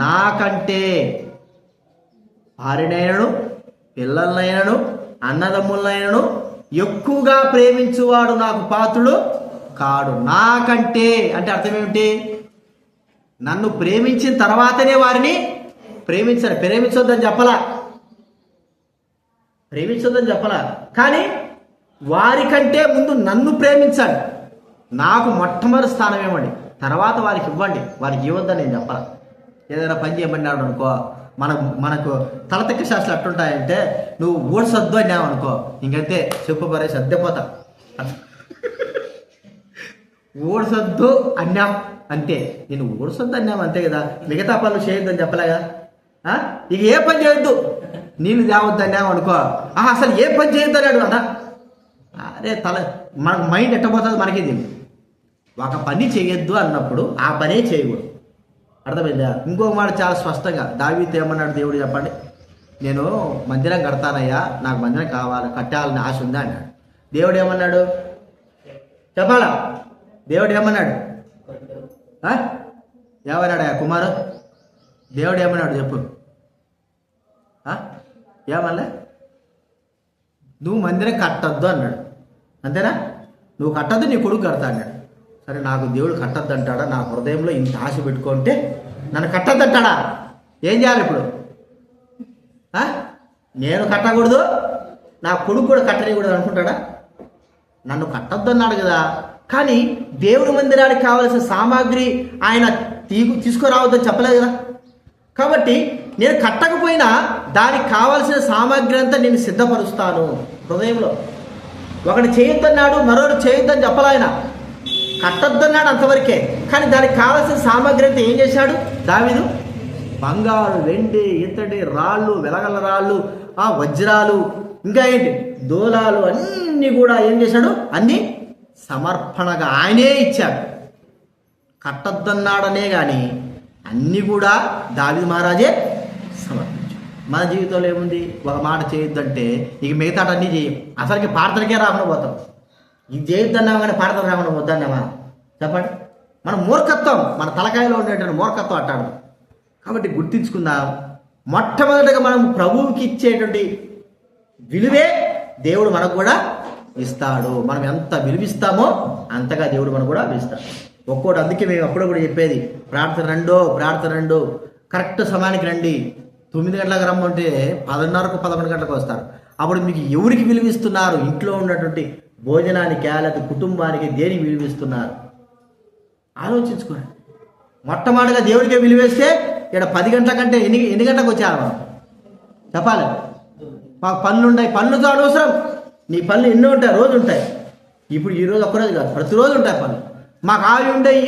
నాకంటే భార్యనైనను పిల్లలనైనను అన్నదమ్ములనైనను ఎక్కువగా ప్రేమించువాడు నాకు పాత్రుడు కాడు. నాకంటే అంటే అర్థం ఏమిటి? నన్ను ప్రేమించిన తర్వాతనే వారిని ప్రేమించొద్దని చెప్పలా, కానీ వారికంటే ముందు నన్ను ప్రేమించండి, నాకు మొట్టమొదటి స్థానం ఇవ్వండి, తర్వాత వారికి ఇవ్వండి, వారికి ఇవ్వద్దని నేను చెప్పాల. ఏదైనా పని చేయమన్నాడు అనుకో, మనకు తలతెక్క శాస్త్రాలు అట్టుంటాయంటే, నువ్వు ఓడిసొద్దు అన్నావు అనుకో, ఇంకంతే చెప్పు పరే సర్దిపోతా. ఓడిసొద్దు అన్నాం అంతే, నేను ఓడిసొద్దు అన్నాం అంతే కదా, మిగతా పనులు చేయొద్దని చెప్పలేగా. ఇక ఏ పని చేయొద్దు, నీళ్ళు తేవద్దు అన్నావు అనుకో, అసలు ఏ పని చేయొద్దు అన్నాడు కదా. అరే మనకు మైండ్ ఎట్టబోతుంది మనకి తెలియదు. ఒక పని చేయొద్దు అన్నప్పుడు ఆ పనే చేయకూడదు. అర్థమైందా? ఇంకొక మాట చాలా స్పష్టంగా దావీదు ఏమన్నాడు దేవుడు చెప్పండి? నేను మందిరం కడతానయ్యా, నాకు మందిరం కావాలి, కట్టాలని ఆశ ఉందా అన్నాడు. దేవుడు ఏమన్నాడు చెప్పాలా? దేవుడు ఏమన్నాడు? ఏమన్నాడు కుమారు? దేవుడు ఏమన్నాడు చెప్పు? ఏమన్నా? నువ్వు మందిరం కట్టద్దు అన్నాడు, అంతేనా? నువ్వు కట్టద్దు, నీ కొడుకు కడతా అన్నాడు. సరే, నాకు దేవుడు కట్టద్దు అంటాడా? నా హృదయంలో ఇంత ఆశ పెట్టుకుంటే నన్ను కట్టద్దు అంటాడా? ఏం చేయాలి ఇప్పుడు? నేను కట్టకూడదు, నా కొడుకు కూడా కట్టనీయకూడదు అనుకుంటాడా? నన్ను కట్టద్దు అన్నాడు కదా. కానీ దేవుడి మందిరానికి కావలసిన సామాగ్రి ఆయన తీసుకురావద్దని చెప్పలేదు కదా. కాబట్టి నేను కట్టకపోయినా దానికి కావాల్సిన సామాగ్రి అంతా నేను సిద్ధపరుస్తాను హృదయంలో. ఒకటి చేయొద్దన్నాడు, మరొకటి చేయొద్దని చెప్పాలి. ఆయన కట్టొద్దన్నాడు అంతవరకే. కానీ దానికి కావాల్సిన సామాగ్రి అంతా ఏం చేశాడు దావీదు? బంగారు, వెండి, ఇత్తడి, రాళ్ళు, వెలగల రాళ్ళు, వజ్రాలు, ఇంకా ఏంటి దూలాలు అన్నీ కూడా ఏం చేశాడు? అన్నీ సమర్పణగా ఆయనే ఇచ్చాడు. కట్టొద్దన్నాడనే కానీ అన్నీ కూడా దావీదు మహారాజే సమర్పించాడు. మన జీవితంలో ఏముంది? ఒక మాట చేయొద్దంటే ఇక మిగతాటన్నీ చేయం, అసలుకి ప్రార్థనకే రాకుండా పోతాం. ఇది చేయొద్దన్నామా కానీ ప్రార్థన రావడం వద్దన్నామా? చెప్పండి. మన మూర్ఖత్వం, మన తలకాయలో ఉండేటువంటి మూర్ఖత్వం అంటాడు. కాబట్టి గుర్తించుకుందాం, మొట్టమొదటిగా మనం ప్రభువుకి ఇచ్చేటువంటి విలువే దేవుడు మనకు కూడా ఇస్తాడు. మనం ఎంత విలువిస్తామో అంతగా దేవుడు మనకు కూడా ఇస్తాడు. ఒక్కోటి. అందుకే మేము అప్పుడప్పుడు చెప్పేది, ప్రార్థన రండు, కరెక్ట్ సమయానికి రండి. 9 గంటలకు రమ్మంటే 10:30కు 11 గంటలకు వస్తారు. అప్పుడు మీకు ఎవరికి విలువిస్తున్నారు? ఇంట్లో ఉన్నటువంటి భోజనానికి, లేదా కుటుంబానికి, దేనికి విలువిస్తున్నారు? ఆలోచించుకోండి. మొట్టమొదటిగా దేవుడికే విలువేస్తే ఇక్కడ 10 గంటల కంటే ఎన్ని గంటలకు వచ్చారు మనం చెప్పాలి. మాకు పనులు ఉన్నాయి, పనులతో అనవసరం. నీ పనులు ఎన్నో ఉంటాయి, రోజు ఉంటాయి. ఇప్పుడు ఈ రోజు ఒక్కరోజు కాదు, ప్రతిరోజు ఉంటాయి పనులు. మాకు అవి ఉంటాయి,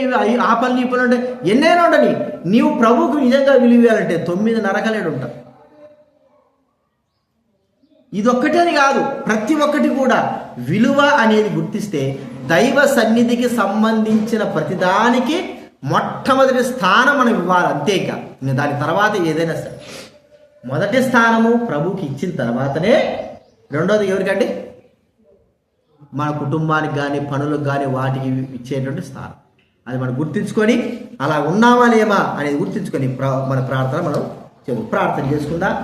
ఆ పనులు, ఈ పనులు ఉంటాయి, ఎన్నైనా ఉండని. నీవు ప్రభువుకు నిజంగా విలువేయాలంటే 9:30 కలేడు ఉంటావు. ఇదొక్కటేని కాదు, ప్రతి ఒక్కటి కూడా విలువ అనేది గుర్తిస్తే దైవ సన్నిధికి సంబంధించిన ప్రతిదానికి మొట్టమొదటి స్థానం మనం ఇవ్వాలి. అంతే. ఇక దాని తర్వాత ఏదైనా సరే మొదటి స్థానము ప్రభువుకి ఇచ్చిన తర్వాతనే రెండోది ఎవరికండి? మన కుటుంబానికి కానీ, పనులకు కానీ, వాటికి ఇచ్చేటువంటి స్థానం. అది మనం గుర్తించుకొని అలా ఉన్నామా లేమా అనేది గుర్తించుకొని మన ప్రార్థన మనం ప్రార్థన చేసుకుందాం.